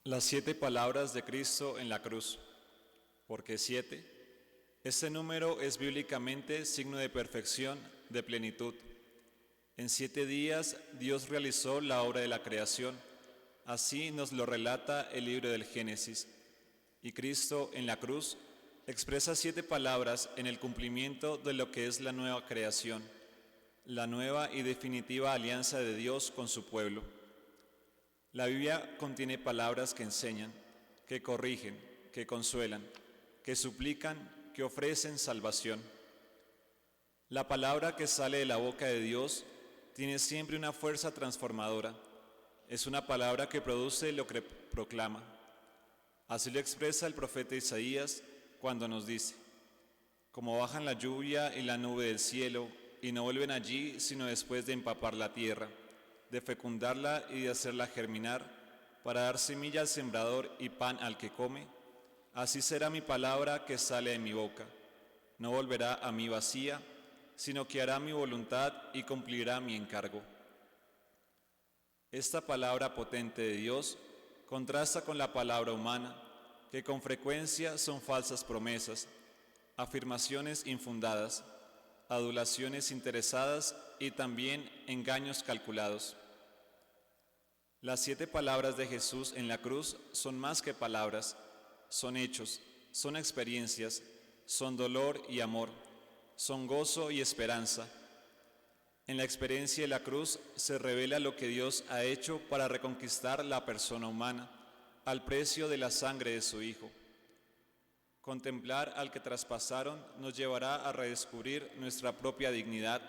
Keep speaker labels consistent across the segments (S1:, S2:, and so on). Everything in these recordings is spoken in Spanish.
S1: Las 7 palabras de Cristo en la cruz. ¿Por qué 7? Este número es bíblicamente signo de perfección, de plenitud. En 7 días Dios realizó la obra de la creación. Así nos lo relata el libro del Génesis. Y Cristo en la cruz expresa 7 palabras en el cumplimiento de lo que es la nueva creación, la nueva y definitiva alianza de Dios con su pueblo. La Biblia contiene palabras que enseñan, que corrigen, que consuelan, que suplican, que ofrecen salvación. La palabra que sale de la boca de Dios tiene siempre una fuerza transformadora. Es una palabra que produce lo que proclama. Así lo expresa el profeta Isaías cuando nos dice: como bajan la lluvia y la nube del cielo, y no vuelven allí sino después de empapar la tierra, de fecundarla y de hacerla germinar, para dar semilla al sembrador y pan al que come, así será mi palabra que sale de mi boca. No volverá a mí vacía, sino que hará mi voluntad y cumplirá mi encargo. Esta palabra potente de Dios contrasta con la palabra humana, que con frecuencia son falsas promesas, afirmaciones infundadas, adulaciones interesadas y también engaños calculados. Las 7 palabras de Jesús en la cruz son más que palabras, son hechos, son experiencias, son dolor y amor, son gozo y esperanza. En la experiencia de la cruz se revela lo que Dios ha hecho para reconquistar la persona humana al precio de la sangre de su Hijo. Contemplar al que traspasaron nos llevará a redescubrir nuestra propia dignidad,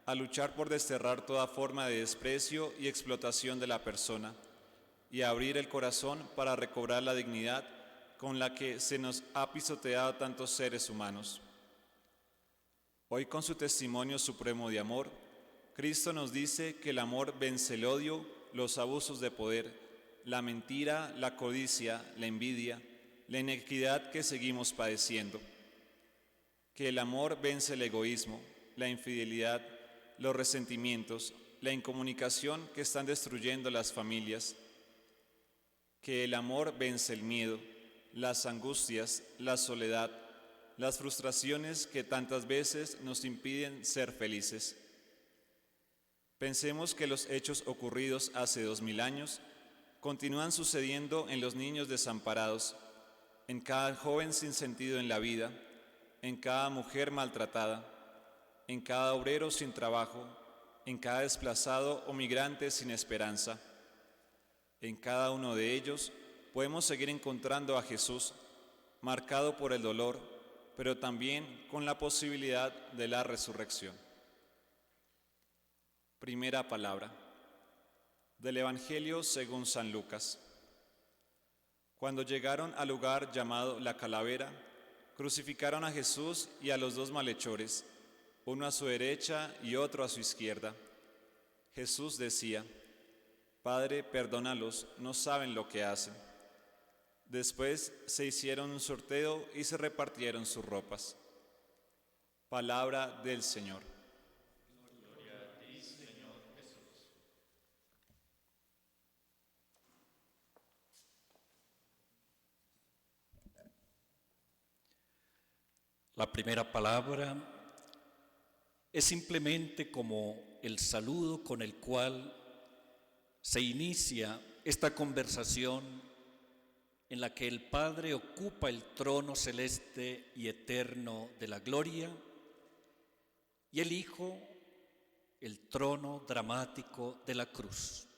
S1: a luchar por desterrar toda forma de desprecio y explotación de la persona, y a abrir el corazón para recobrar la dignidad con la que se nos ha pisoteado a tantos seres humanos. Hoy, con su testimonio supremo de amor, Cristo nos dice que el amor vence el odio, los abusos de poder, la mentira, la codicia, la envidia, la inequidad que seguimos padeciendo. Que el amor vence el egoísmo, la infidelidad, los resentimientos, la incomunicación que están destruyendo las familias. Que el amor vence el miedo, las angustias, la soledad, las frustraciones que tantas veces nos impiden ser felices. Pensemos que los hechos ocurridos hace 2000 años continúan sucediendo en los niños desamparados, en cada joven sin sentido en la vida, en cada mujer maltratada, en cada obrero sin trabajo, en cada desplazado o migrante sin esperanza. En cada uno de ellos podemos seguir encontrando a Jesús, marcado por el dolor, pero también con la posibilidad de la resurrección. Primera palabra del Evangelio según San Lucas. Cuando llegaron al lugar llamado La Calavera, crucificaron a Jesús y a los 2 malhechores, uno a su derecha y otro a su izquierda. Jesús decía: Padre, perdónalos, no saben lo que hacen. Después se hicieron un sorteo y se repartieron sus ropas. Palabra del Señor.
S2: Gloria a ti, Señor Jesús. La primera palabra es simplemente como el saludo con el cual se inicia esta conversación en la que el Padre ocupa el trono celeste y eterno de la gloria y el Hijo el trono dramático de la cruz.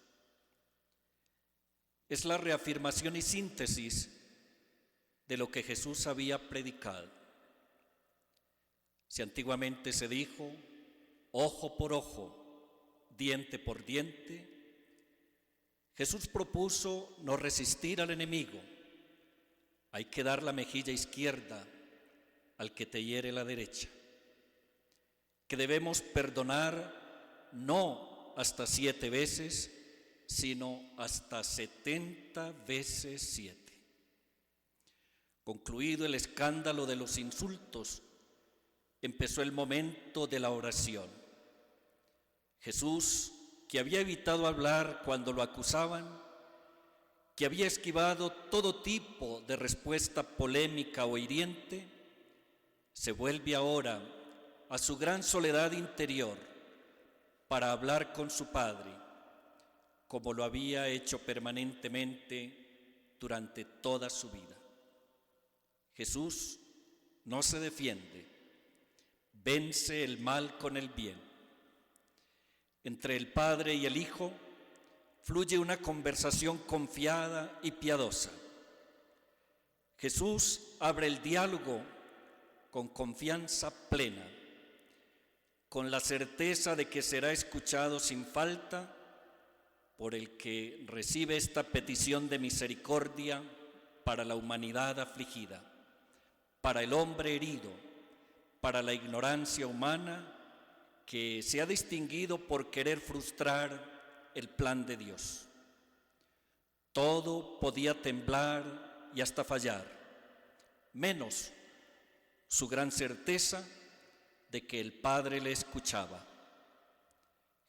S2: Es la reafirmación y síntesis de lo que Jesús había predicado. Si antiguamente se dijo ojo por ojo, diente por diente, Jesús propuso no resistir al enemigo. Hay que dar la mejilla izquierda al que te hiere la derecha. Que debemos perdonar no hasta 7 veces, sino hasta 70 veces 7. Concluido el escándalo de los insultos, empezó el momento de la oración. Jesús, que había evitado hablar cuando lo acusaban, que había esquivado todo tipo de respuesta polémica o hiriente, se vuelve ahora a su gran soledad interior para hablar con su Padre, como lo había hecho permanentemente durante toda su vida. Jesús no se defiende, vence el mal con el bien. Entre el Padre y el Hijo fluye una conversación confiada y piadosa. Jesús abre el diálogo con confianza plena, con la certeza de que será escuchado sin falta por el que recibe esta petición de misericordia para la humanidad afligida, para el hombre herido, para la ignorancia humana que se ha distinguido por querer frustrar el plan de Dios. Todo podía temblar y hasta fallar, menos su gran certeza de que el Padre le escuchaba.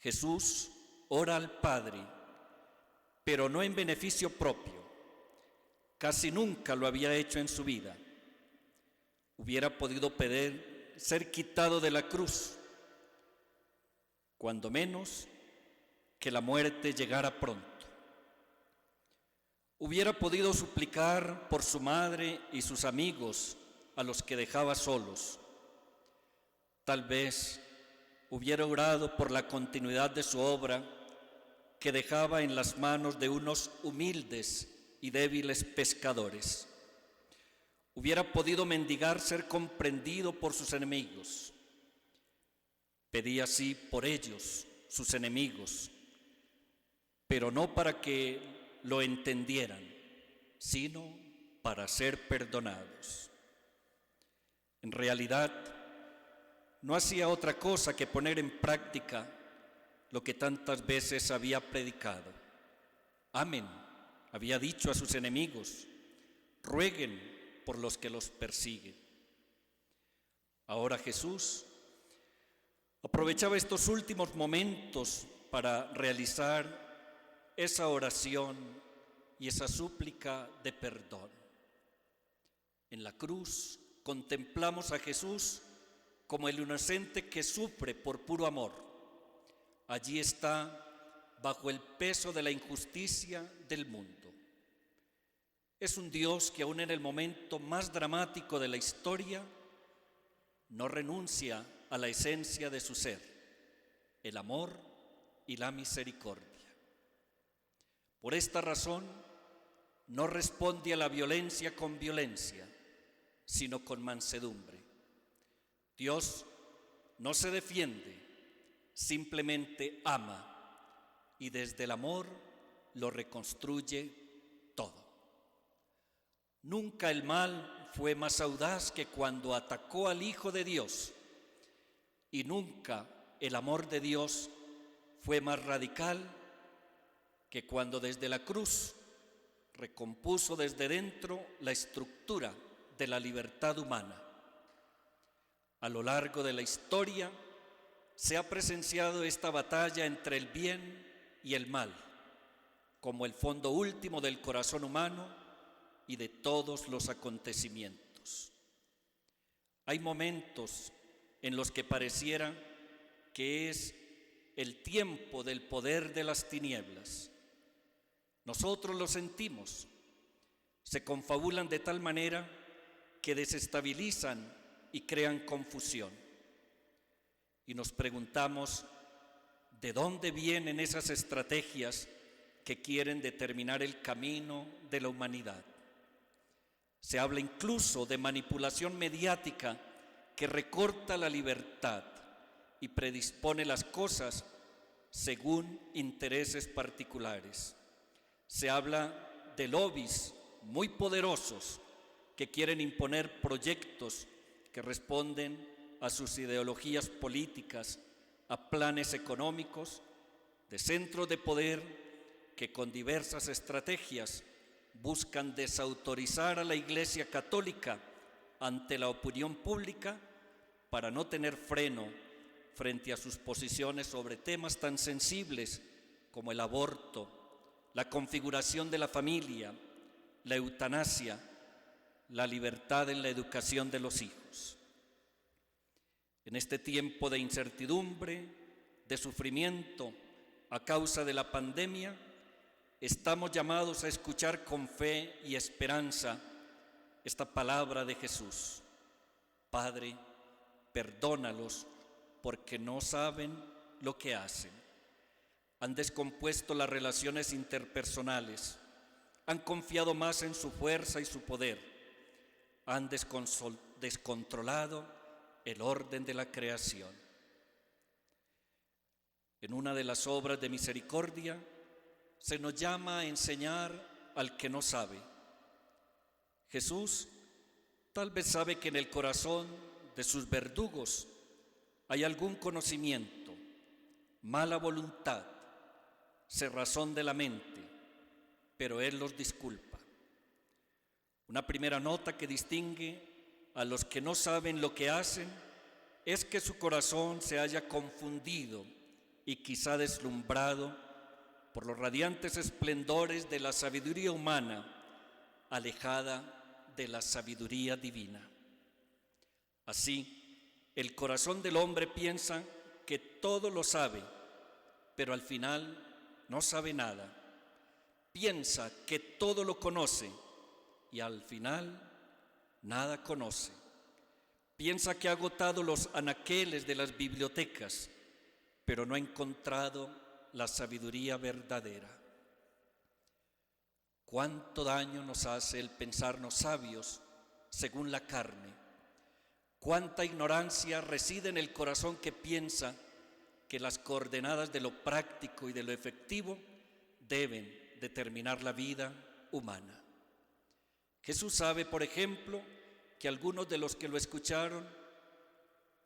S2: Jesús ora al Padre, pero no en beneficio propio. Casi nunca lo había hecho en su vida. Hubiera podido pedir ser quitado de la cruz, cuando menos que la muerte llegara pronto. Hubiera podido suplicar por su madre y sus amigos a los que dejaba solos. Tal vez hubiera orado por la continuidad de su obra que dejaba en las manos de unos humildes y débiles pescadores. Hubiera podido mendigar ser comprendido por sus enemigos. Pedía así por ellos, sus enemigos, pero no para que lo entendieran, sino para ser perdonados. En realidad, no hacía otra cosa que poner en práctica lo que tantas veces había predicado. Amen, había dicho a sus enemigos, rueguen por los que los persiguen. Ahora Jesús aprovechaba estos últimos momentos para realizar esa oración y esa súplica de perdón. En la cruz contemplamos a Jesús como el inocente que sufre por puro amor. Allí está bajo el peso de la injusticia del mundo. Es un Dios que aún en el momento más dramático de la historia no renuncia a la esencia de su ser, el amor y la misericordia. Por esta razón, no responde a la violencia con violencia, sino con mansedumbre. Dios no se defiende, simplemente ama y desde el amor lo reconstruye todo. Nunca el mal fue más audaz que cuando atacó al Hijo de Dios y nunca el amor de Dios fue más radical que cuando desde la cruz recompuso desde dentro la estructura de la libertad humana. A lo largo de la historia se ha presenciado esta batalla entre el bien y el mal, como el fondo último del corazón humano y de todos los acontecimientos. Hay momentos en los que pareciera que es el tiempo del poder de las tinieblas. Nosotros lo sentimos, se confabulan de tal manera que desestabilizan y crean confusión. Y nos preguntamos, ¿de dónde vienen esas estrategias que quieren determinar el camino de la humanidad? Se habla incluso de manipulación mediática que recorta la libertad y predispone las cosas según intereses particulares. Se habla de lobbies muy poderosos que quieren imponer proyectos que responden a sus ideologías políticas, a planes económicos, de centros de poder que con diversas estrategias buscan desautorizar a la Iglesia Católica ante la opinión pública para no tener freno frente a sus posiciones sobre temas tan sensibles como el aborto, la configuración de la familia, la eutanasia, la libertad en la educación de los hijos. En este tiempo de incertidumbre, de sufrimiento a causa de la pandemia, estamos llamados a escuchar con fe y esperanza esta palabra de Jesús. Padre, perdónalos porque no saben lo que hacen. Han descompuesto las relaciones interpersonales, han confiado más en su fuerza y su poder, han descontrolado el orden de la creación. En una de las obras de misericordia se nos llama a enseñar al que no sabe. Jesús tal vez sabe que en el corazón de sus verdugos hay algún conocimiento, mala voluntad, cerrazón de la mente, pero Él los disculpa. Una primera nota que distingue a los que no saben lo que hacen es que su corazón se haya confundido y quizá deslumbrado por los radiantes esplendores de la sabiduría humana, alejada de la sabiduría divina. Así, el corazón del hombre piensa que todo lo sabe, pero al final no sabe nada. Piensa que todo lo conoce y al final nada conoce. Piensa que ha agotado los anaqueles de las bibliotecas, pero no ha encontrado la sabiduría verdadera. ¿Cuánto daño nos hace el pensarnos sabios según la carne? ¿Cuánta ignorancia reside en el corazón que piensa que las coordenadas de lo práctico y de lo efectivo deben determinar la vida humana? Jesús sabe, por ejemplo, que algunos de los que lo escucharon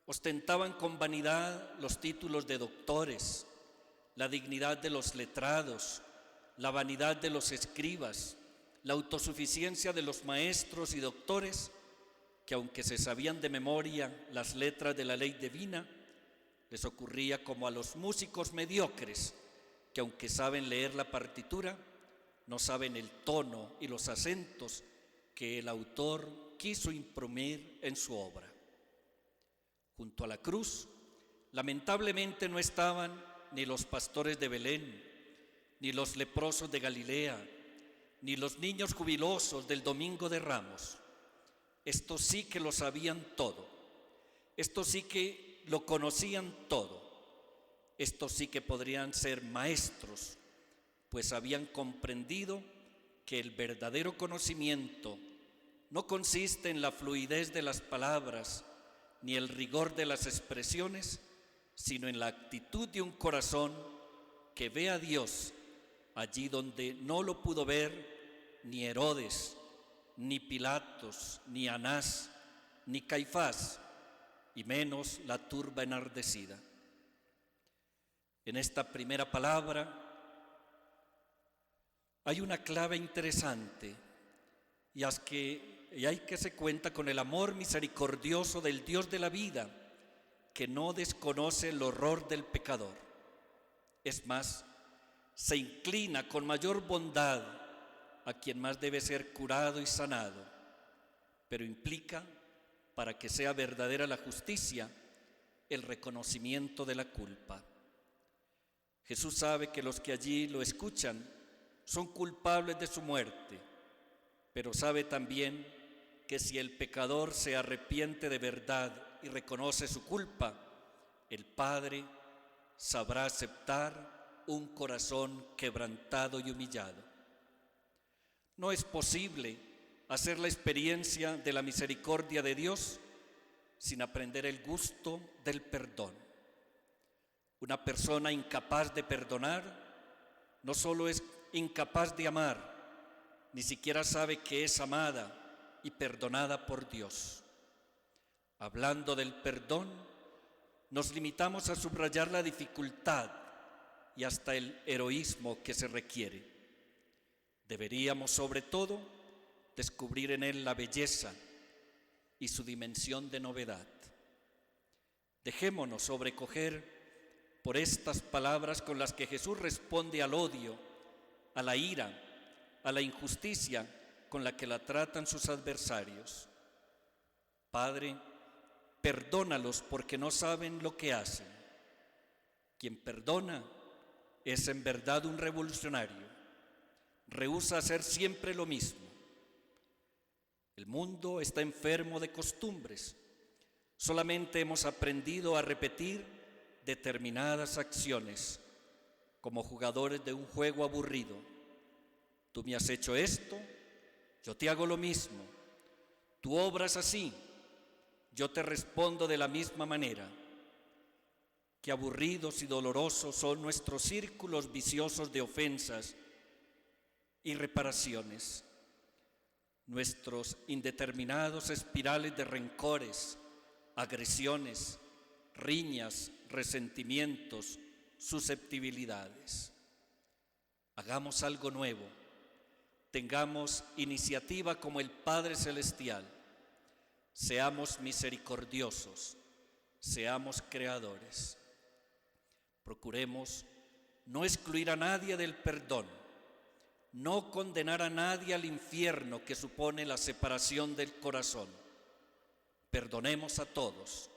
S2: ostentaban con vanidad los títulos de doctores, la dignidad de los letrados, la vanidad de los escribas, la autosuficiencia de los maestros y doctores, que aunque se sabían de memoria las letras de la ley divina, les ocurría como a los músicos mediocres, que aunque saben leer la partitura, no saben el tono y los acentos que el autor quiso imprimir en su obra. Junto a la cruz, lamentablemente no estaban ni los pastores de Belén, ni los leprosos de Galilea, ni los niños jubilosos del Domingo de Ramos. Estos sí que lo sabían todo, estos sí que lo conocían todo, estos sí que podrían ser maestros, pues habían comprendido que el verdadero conocimiento no consiste en la fluidez de las palabras ni el rigor de las expresiones, sino en la actitud de un corazón que ve a Dios allí donde no lo pudo ver ni Herodes, ni Pilatos, ni Anás, ni Caifás, y menos la turba enardecida. En esta primera palabra hay una clave interesante, y hay que se cuenta con el amor misericordioso del Dios de la vida, que no desconoce el horror del pecador. Es más, se inclina con mayor bondad a quien más debe ser curado y sanado, pero implica, para que sea verdadera la justicia, el reconocimiento de la culpa. Jesús sabe que los que allí lo escuchan son culpables de su muerte, pero sabe también que si el pecador se arrepiente de verdad y reconoce su culpa, el Padre sabrá aceptar un corazón quebrantado y humillado. No es posible hacer la experiencia de la misericordia de Dios sin aprender el gusto del perdón. Una persona incapaz de perdonar no solo es incapaz de amar, ni siquiera sabe que es amada y perdonada por Dios. Hablando del perdón, nos limitamos a subrayar la dificultad y hasta el heroísmo que se requiere. Deberíamos, sobre todo, descubrir en él la belleza y su dimensión de novedad. Dejémonos sobrecoger por estas palabras con las que Jesús responde al odio, a la ira, a la injusticia con la que la tratan sus adversarios. Padre, perdónalos porque no saben lo que hacen. Quien perdona es en verdad un revolucionario. Rehúsa hacer siempre lo mismo. El mundo está enfermo de costumbres. Solamente hemos aprendido a repetir determinadas acciones como jugadores de un juego aburrido. Tú me has hecho esto, yo te hago lo mismo. Tú obras así, yo te respondo de la misma manera. Qué aburridos y dolorosos son nuestros círculos viciosos de ofensas y reparaciones, nuestros indeterminados espirales de rencores, agresiones, riñas, resentimientos, susceptibilidades. Hagamos algo nuevo, tengamos iniciativa como el Padre Celestial, seamos misericordiosos, seamos creadores. Procuremos no excluir a nadie del perdón, no condenar a nadie al infierno que supone la separación del corazón. Perdonemos a todos,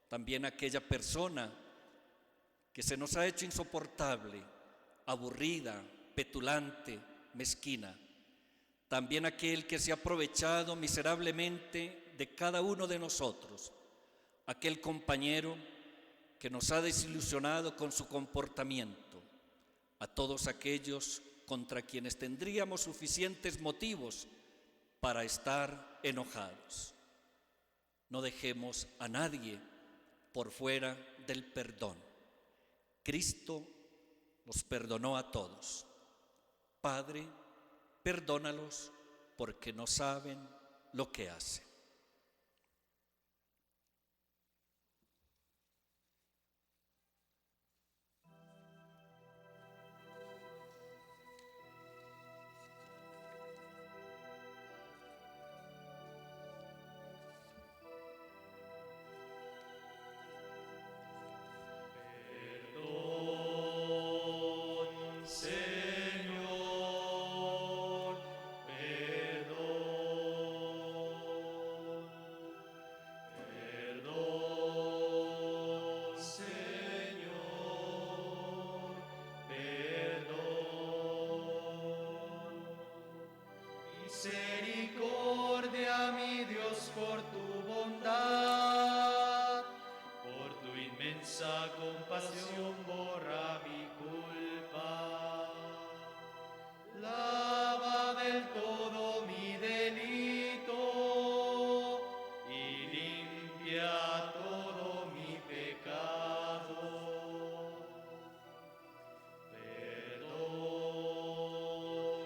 S2: también a aquella persona que se nos ha hecho insoportable, aburrida, petulante, mezquina. También aquel que se ha aprovechado miserablemente de cada uno de nosotros, aquel compañero que nos ha desilusionado con su comportamiento, a todos aquellos contra quienes tendríamos suficientes motivos para estar enojados. No dejemos a nadie por fuera del perdón. Cristo nos perdonó a todos. Padre, perdónalos porque no saben lo que hacen.
S3: Misericordia, mi Dios, por tu bondad, por tu inmensa compasión, borra mi culpa. Lava del todo mi delito y limpia todo mi pecado. Perdón,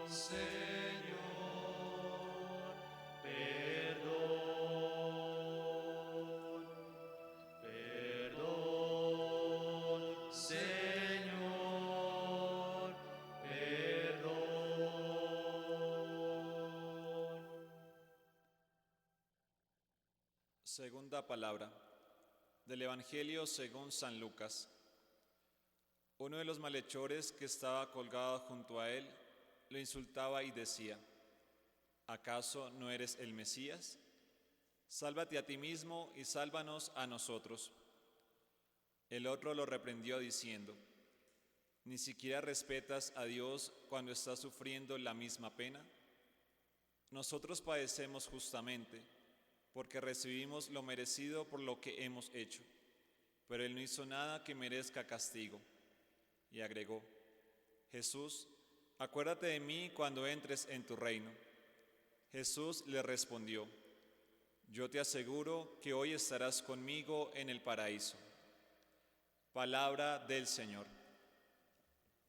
S3: Señor, perdón, perdón, Señor, perdón.
S1: Segunda palabra del Evangelio según San Lucas. Uno de los malhechores que estaba colgado junto a él lo insultaba y decía: ¿acaso no eres el Mesías? Sálvate a ti mismo y sálvanos a nosotros. El otro lo reprendió diciendo: ¿ni siquiera respetas a Dios cuando estás sufriendo la misma pena? Nosotros padecemos justamente, porque recibimos lo merecido por lo que hemos hecho, pero él no hizo nada que merezca castigo. Y agregó: Jesús, acuérdate de mí cuando entres en tu reino. Jesús le respondió: yo te aseguro que hoy estarás conmigo en el paraíso. Palabra del Señor.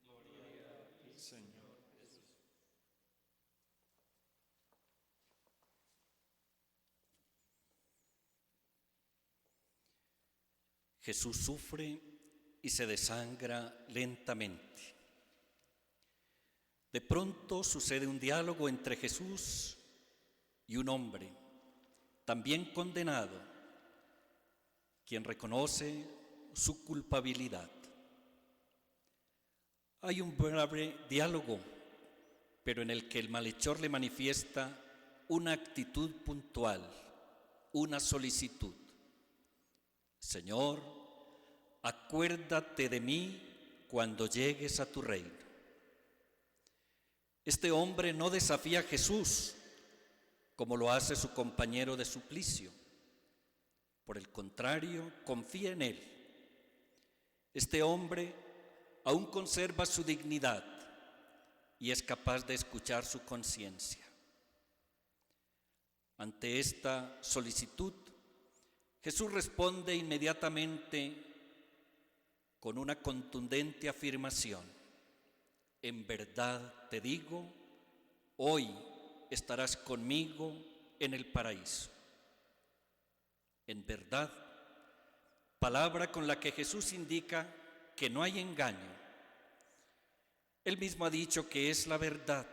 S1: Gloria a ti, Señor Jesús.
S2: Jesús sufre y se desangra lentamente. De pronto sucede un diálogo entre Jesús y un hombre, también condenado, quien reconoce su culpabilidad. Hay un breve diálogo pero en el que el malhechor le manifiesta una actitud puntual, una solicitud. Señor, acuérdate de mí cuando llegues a tu reino. Este hombre no desafía a Jesús como lo hace su compañero de suplicio. Por el contrario, confía en él. Este hombre aún conserva su dignidad y es capaz de escuchar su conciencia. Ante esta solicitud, Jesús responde inmediatamente con una contundente afirmación: en verdad te digo, hoy estarás conmigo en el paraíso. En verdad, palabra con la que Jesús indica que no hay engaño. Él mismo ha dicho que es la verdad.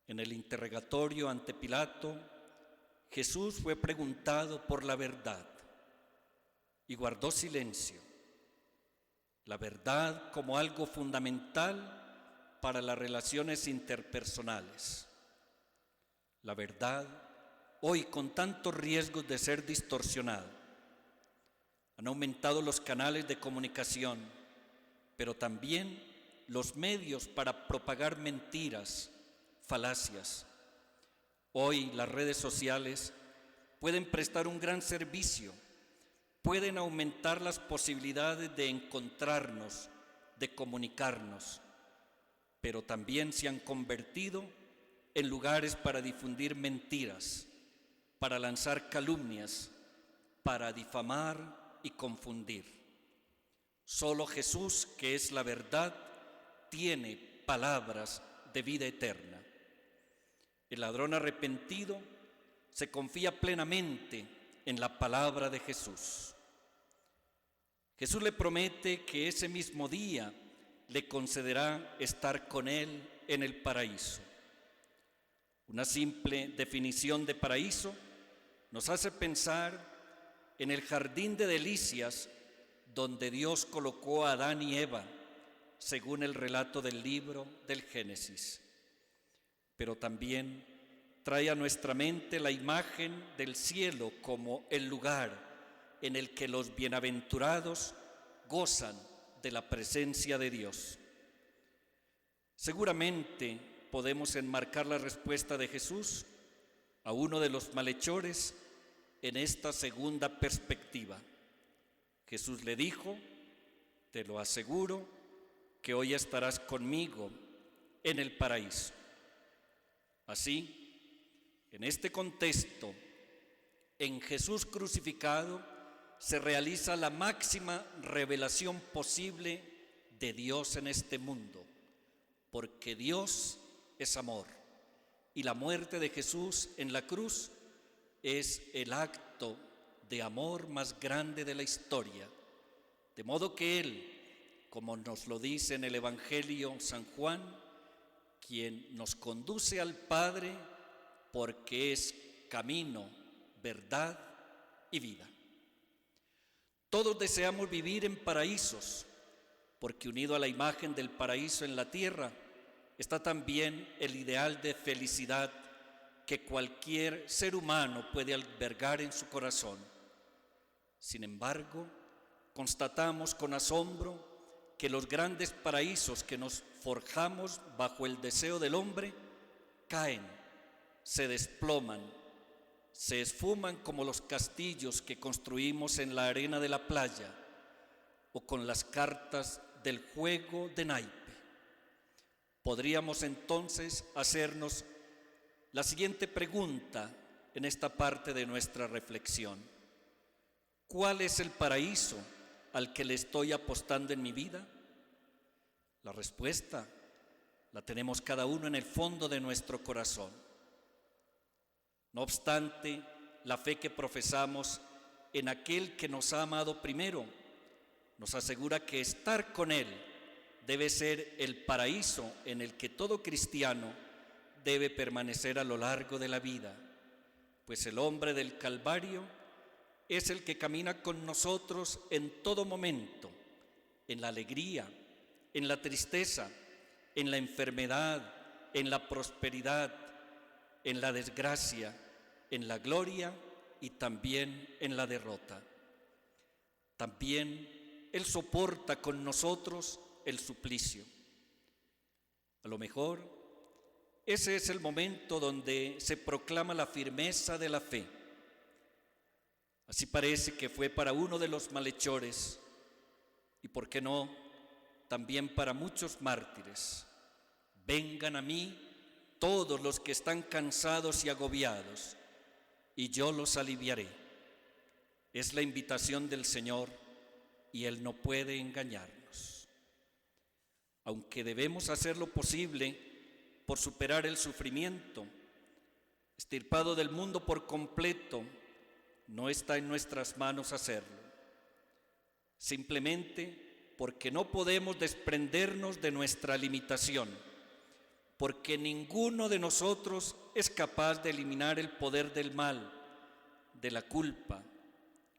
S2: En el interrogatorio ante Pilato, Jesús fue preguntado por la verdad y guardó silencio. La verdad como algo fundamental para las relaciones interpersonales. La verdad, hoy con tantos riesgos de ser distorsionada. Han aumentado los canales de comunicación, pero también los medios para propagar mentiras, falacias. Hoy las redes sociales pueden prestar un gran servicio, pueden aumentar las posibilidades de encontrarnos, de comunicarnos, pero también se han convertido en lugares para difundir mentiras, para lanzar calumnias, para difamar y confundir. Solo Jesús, que es la verdad, tiene palabras de vida eterna. El ladrón arrepentido se confía plenamente en la palabra de Jesús. Jesús le promete que ese mismo día le concederá estar con él en el paraíso. Una simple definición de paraíso nos hace pensar en el jardín de delicias donde Dios colocó a Adán y Eva, según el relato del libro del Génesis. Pero también trae a nuestra mente la imagen del cielo como el lugar en el que los bienaventurados gozan de la presencia de Dios. Seguramente podemos enmarcar la respuesta de Jesús a uno de los malhechores en esta segunda perspectiva. Jesús le dijo: te lo aseguro que hoy estarás conmigo en el paraíso. Así, en este contexto, en Jesús crucificado se realiza la máxima revelación posible de Dios en este mundo, porque Dios es amor y la muerte de Jesús en la cruz es el acto de amor más grande de la historia, de modo que Él, como nos lo dice en el Evangelio San Juan, quien nos conduce al Padre porque es camino, verdad y vida. Todos deseamos vivir en paraísos, porque unido a la imagen del paraíso en la tierra está también el ideal de felicidad que cualquier ser humano puede albergar en su corazón. Sin embargo, constatamos con asombro que los grandes paraísos que nos forjamos bajo el deseo del hombre caen, se desploman, se esfuman como los castillos que construimos en la arena de la playa o con las cartas del juego de naipe. Podríamos entonces hacernos la siguiente pregunta en esta parte de nuestra reflexión: ¿cuál es el paraíso al que le estoy apostando en mi vida? La respuesta la tenemos cada uno en el fondo de nuestro corazón. No obstante, la fe que profesamos en aquel que nos ha amado primero nos asegura que estar con Él debe ser el paraíso en el que todo cristiano debe permanecer a lo largo de la vida, pues el hombre del Calvario es el que camina con nosotros en todo momento, en la alegría, en la tristeza, en la enfermedad, en la prosperidad, en la desgracia, en la gloria y también en la derrota. También Él soporta con nosotros el suplicio. A lo mejor ese es el momento donde se proclama la firmeza de la fe. Así parece que fue para uno de los malhechores y, ¿por qué no?, también para muchos mártires. Vengan a mí todos los que están cansados y agobiados, y yo los aliviaré. Es la invitación del Señor y Él no puede engañarnos. Aunque debemos hacer lo posible por superar el sufrimiento, extirpado del mundo por completo, no está en nuestras manos hacerlo. Simplemente porque no podemos desprendernos de nuestra limitación, porque ninguno de nosotros es capaz de eliminar el poder del mal, de la culpa,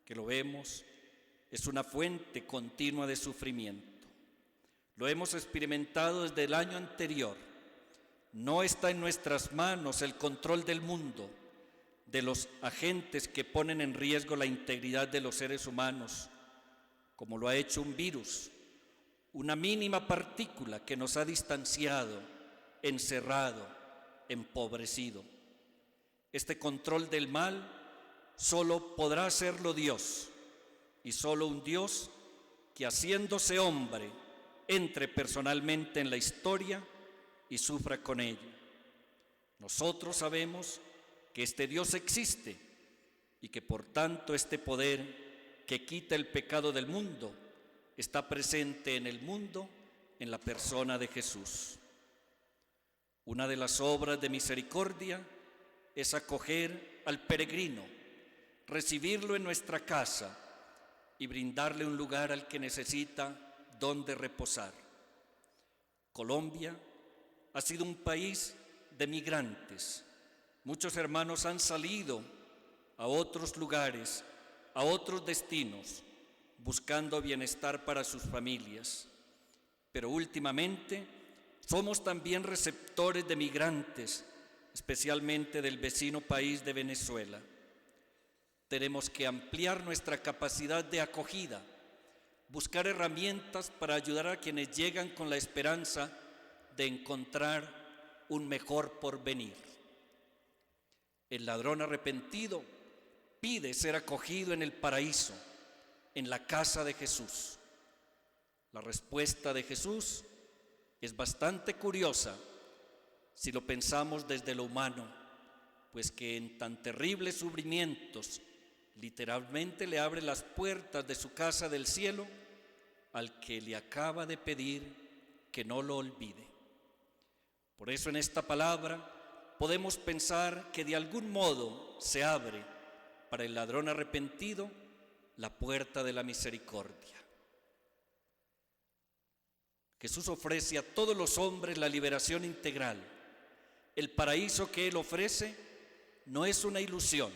S2: que lo vemos, es una fuente continua de sufrimiento. Lo hemos experimentado desde el año anterior. No está en nuestras manos el control del mundo, de los agentes que ponen en riesgo la integridad de los seres humanos, como lo ha hecho un virus, una mínima partícula que nos ha distanciado, encerrado, empobrecido. Este control del mal solo podrá hacerlo Dios, y solo un Dios que, haciéndose hombre, entre personalmente en la historia y sufra con ella. Nosotros sabemos que este Dios existe y que por tanto este poder que quita el pecado del mundo está presente en el mundo en la persona de Jesús. Una de las obras de misericordia es acoger al peregrino, recibirlo en nuestra casa y brindarle un lugar al que necesita donde reposar. Colombia ha sido un país de migrantes. Muchos hermanos han salido a otros lugares, a otros destinos, buscando bienestar para sus familias. Pero últimamente somos también receptores de migrantes, especialmente del vecino país de Venezuela. Tenemos que ampliar nuestra capacidad de acogida, buscar herramientas para ayudar a quienes llegan con la esperanza de encontrar un mejor porvenir. El ladrón arrepentido pide ser acogido en el paraíso, en la casa de Jesús. La respuesta de Jesús es bastante curiosa si lo pensamos desde lo humano, pues que en tan terribles sufrimientos literalmente le abre las puertas de su casa del cielo al que le acaba de pedir que no lo olvide. Por eso en esta palabra podemos pensar que de algún modo se abre para el ladrón arrepentido la puerta de la misericordia. Jesús ofrece a todos los hombres la liberación integral. El paraíso que Él ofrece no es una ilusión,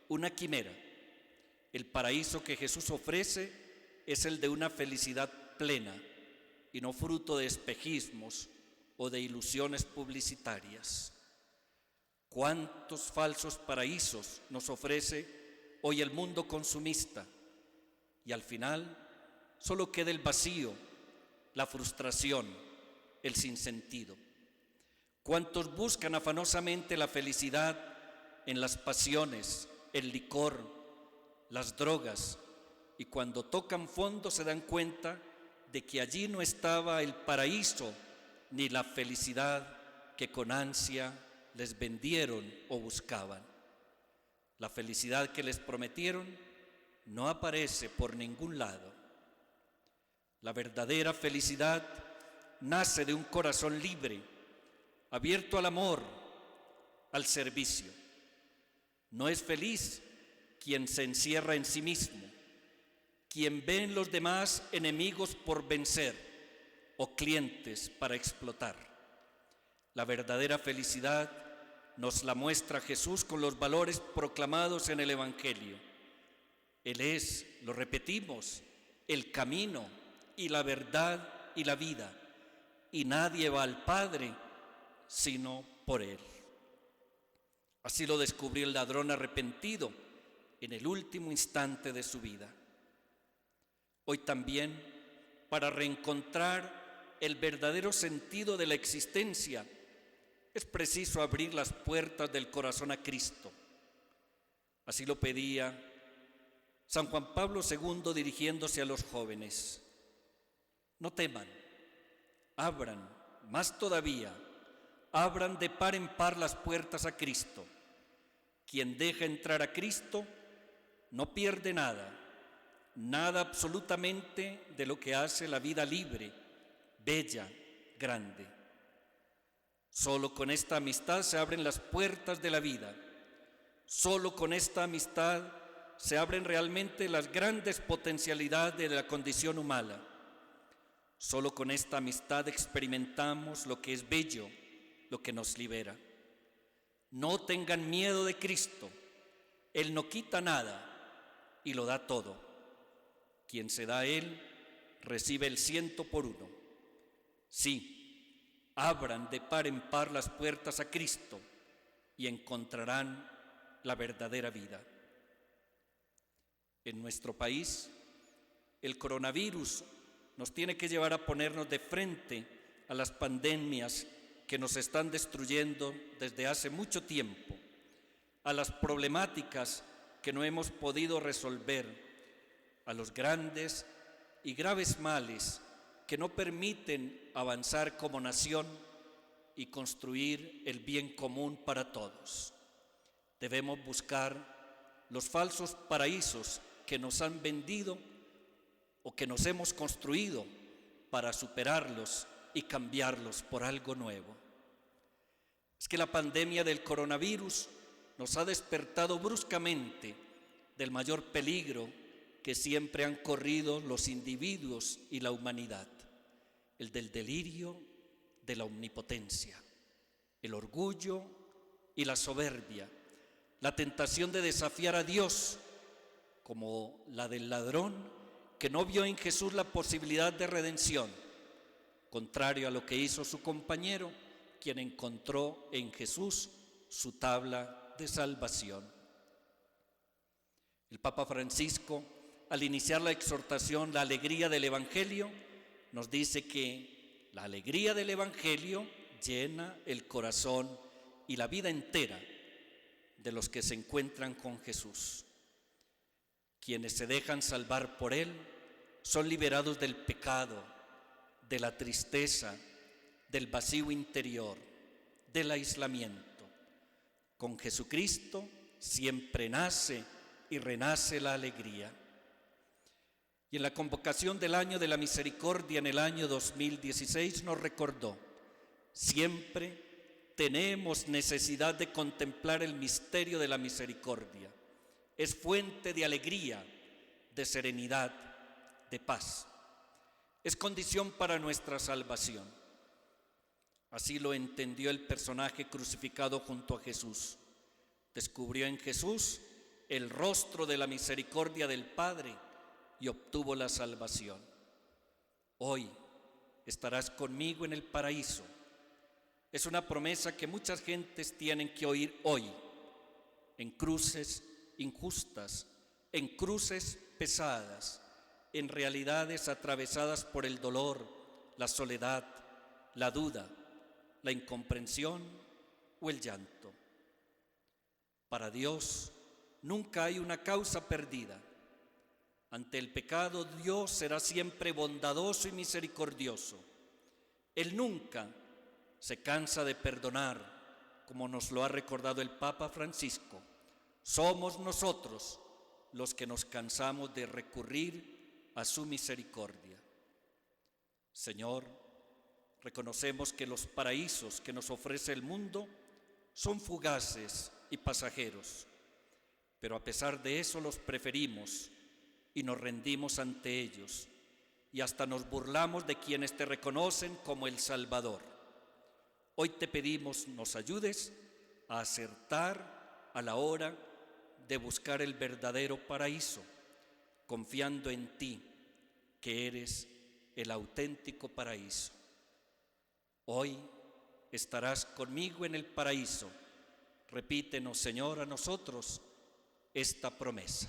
S2: una quimera. El paraíso que Jesús ofrece es el de una felicidad plena y no fruto de espejismos o de ilusiones publicitarias. ¿Cuántos falsos paraísos nos ofrece hoy el mundo consumista? Y al final solo queda el vacío, la frustración, el sinsentido. ¿Cuántos buscan afanosamente la felicidad en las pasiones, el licor, las drogas, y cuando tocan fondo se dan cuenta de que allí no estaba el paraíso ni la felicidad que con ansia les vendieron o buscaban? La felicidad que les prometieron no aparece por ningún lado. La verdadera felicidad nace de un corazón libre, abierto al amor, al servicio. No es feliz quien se encierra en sí mismo, quien ve en los demás enemigos por vencer o clientes para explotar. La verdadera felicidad nos la muestra Jesús con los valores proclamados en el Evangelio. Él es, lo repetimos, el camino y la verdad y la vida. y nadie va al Padre sino por Él. Así lo descubrió el ladrón arrepentido en el último instante de su vida. Hoy también, para reencontrar el verdadero sentido de la existencia, es preciso abrir las puertas del corazón a Cristo. Así lo pedía San Juan Pablo II dirigiéndose a los jóvenes. No teman, abran, más todavía, abran de par en par las puertas a Cristo. Quien deja entrar a Cristo no pierde nada, nada absolutamente de lo que hace la vida libre, bella, grande. Solo con esta amistad se abren las puertas de la vida. Solo con esta amistad se abren realmente las grandes potencialidades de la condición humana. Solo con esta amistad experimentamos lo que es bello, lo que nos libera. No tengan miedo de Cristo. Él no quita nada y lo da todo. Quien se da a Él recibe el 100 por 1. Sí, abran de par en par las puertas a Cristo y encontrarán la verdadera vida. En nuestro país, el coronavirus nos tiene que llevar a ponernos de frente a las pandemias que nos están destruyendo desde hace mucho tiempo, a las problemáticas que no hemos podido resolver, a los grandes y graves males que no permiten avanzar como nación y construir el bien común para todos. Debemos buscar los falsos paraísos que nos han vendido o que nos hemos construido para superarlos y cambiarlos por algo nuevo. Es que la pandemia del coronavirus nos ha despertado bruscamente del mayor peligro que siempre han corrido los individuos y la humanidad, el del delirio de la omnipotencia, el orgullo y la soberbia, la tentación de desafiar a Dios, como la del ladrón que no vio en Jesús la posibilidad de redención, contrario a lo que hizo su compañero, quien encontró en Jesús su tabla de salvación. El Papa Francisco, al iniciar la exhortación La alegría del Evangelio, nos dice que la alegría del Evangelio llena el corazón y la vida entera de los que se encuentran con Jesús. Quienes se dejan salvar por Él son liberados del pecado, de la tristeza, del vacío interior, del aislamiento. Con Jesucristo siempre nace y renace la alegría. Y en la convocación del Año de la Misericordia en el año 2016 nos recordó: siempre tenemos necesidad de contemplar el misterio de la misericordia. Es fuente de alegría, de serenidad, de paz. Es condición para nuestra salvación. Así lo entendió el personaje crucificado junto a Jesús. Descubrió en Jesús el rostro de la misericordia del Padre y obtuvo la salvación. Hoy estarás conmigo en el paraíso. Es una promesa que muchas gentes tienen que oír hoy, en cruces injustas, en cruces pesadas, en realidades atravesadas por el dolor, la soledad, la duda, la incomprensión o el llanto. Para Dios nunca hay una causa perdida. Ante el pecado, Dios será siempre bondadoso y misericordioso. Él nunca se cansa de perdonar, como nos lo ha recordado el Papa Francisco. Somos nosotros los que nos cansamos de recurrir a su misericordia. Señor, reconocemos que los paraísos que nos ofrece el mundo son fugaces y pasajeros, pero a pesar de eso los preferimos y nos rendimos ante ellos, y hasta nos burlamos de quienes te reconocen como el Salvador. Hoy te pedimos nos ayudes a acertar a la hora de buscar el verdadero paraíso, confiando en ti, que eres el auténtico paraíso. Hoy estarás conmigo en el paraíso. Repítenos, Señor, a nosotros esta promesa.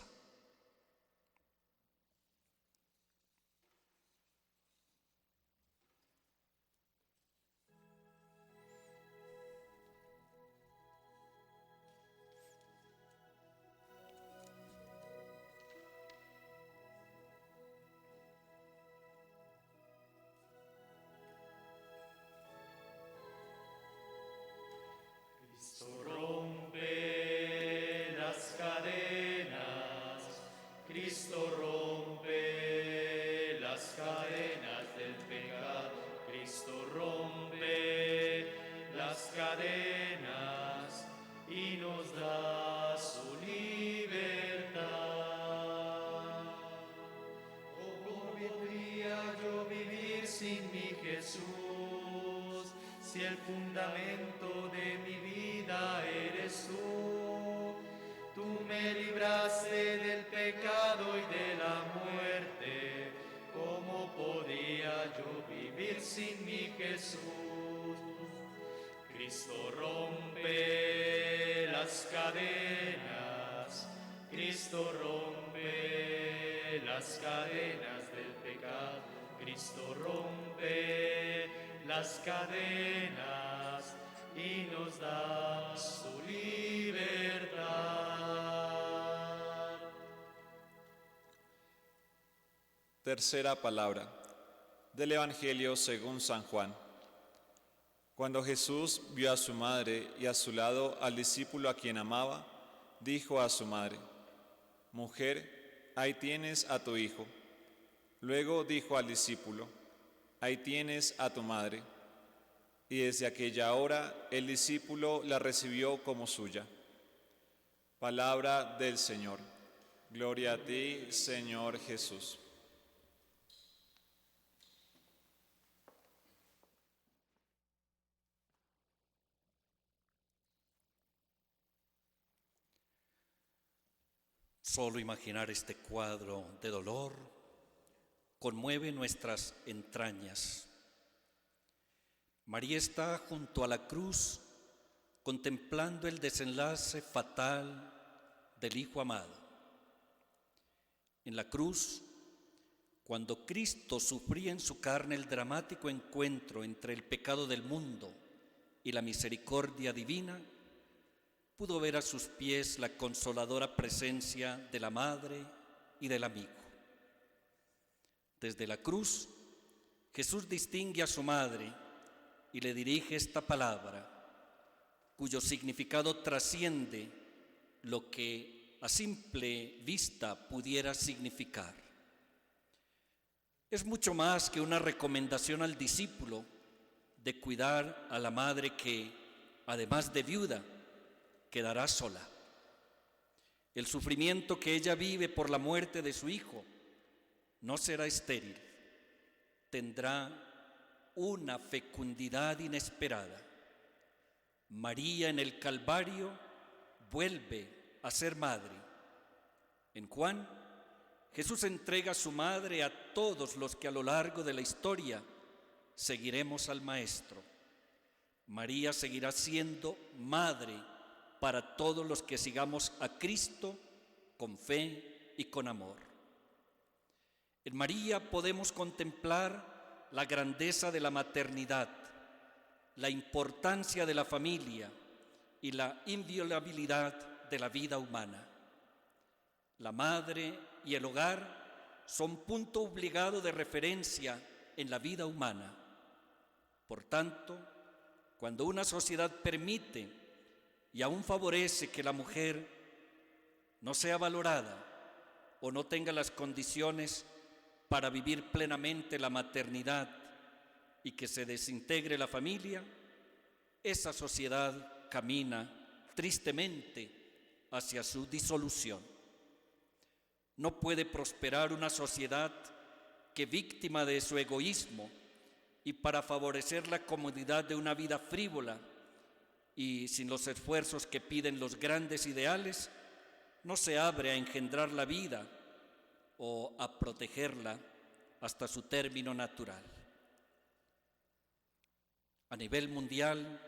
S3: Rompe las cadenas, Cristo rompe las cadenas del pecado, Cristo rompe las cadenas y nos da su libertad. ¿Cómo podría yo vivir sin mi Jesús? Si el fundamento de mi vida eres tú, tú me libraste del pecado y de la muerte. ¿Cómo podía yo vivir sin mi Jesús? Cristo rompe las cadenas, Cristo rompe las cadenas del pecado, Cristo rompe las cadenas y nos da su libertad.
S1: Tercera palabra del Evangelio según San Juan. Cuando Jesús vio a su madre y a su lado al discípulo a quien amaba, dijo a su madre: «Mujer, ahí tienes a tu hijo». Luego dijo al discípulo: «Ahí tienes a tu madre». Y desde aquella hora el discípulo la recibió como suya. Palabra del Señor. Gloria a ti, Señor Jesús.
S2: Solo imaginar este cuadro de dolor conmueve nuestras entrañas. María está junto a la cruz contemplando el desenlace fatal del Hijo amado. En la cruz, cuando Cristo sufría en su carne el dramático encuentro entre el pecado del mundo y la misericordia divina, pudo ver a sus pies la consoladora presencia de la madre y del amigo. Desde la cruz, Jesús distingue a su madre y le dirige esta palabra, cuyo significado trasciende lo que a simple vista pudiera significar. Es mucho más que una recomendación al discípulo de cuidar a la madre que, además de viuda, quedará sola. El sufrimiento que ella vive por la muerte de su hijo no será estéril, tendrá una fecundidad inesperada. María en el Calvario vuelve a ser madre. En Juan, Jesús entrega a su madre a todos los que a lo largo de la historia seguiremos al Maestro. María seguirá siendo madre para todos los que sigamos a Cristo con fe y con amor. En María podemos contemplar la grandeza de la maternidad, la importancia de la familia y la inviolabilidad de la vida humana. La madre y el hogar son punto obligado de referencia en la vida humana. Por tanto, cuando una sociedad permite y aún favorece que la mujer no sea valorada o no tenga las condiciones para vivir plenamente la maternidad y que se desintegre la familia, esa sociedad camina tristemente hacia su disolución. No puede prosperar una sociedad que, víctima de su egoísmo y para favorecer la comodidad de una vida frívola y sin los esfuerzos que piden los grandes ideales, no se abre a engendrar la vida o a protegerla hasta su término natural. A nivel mundial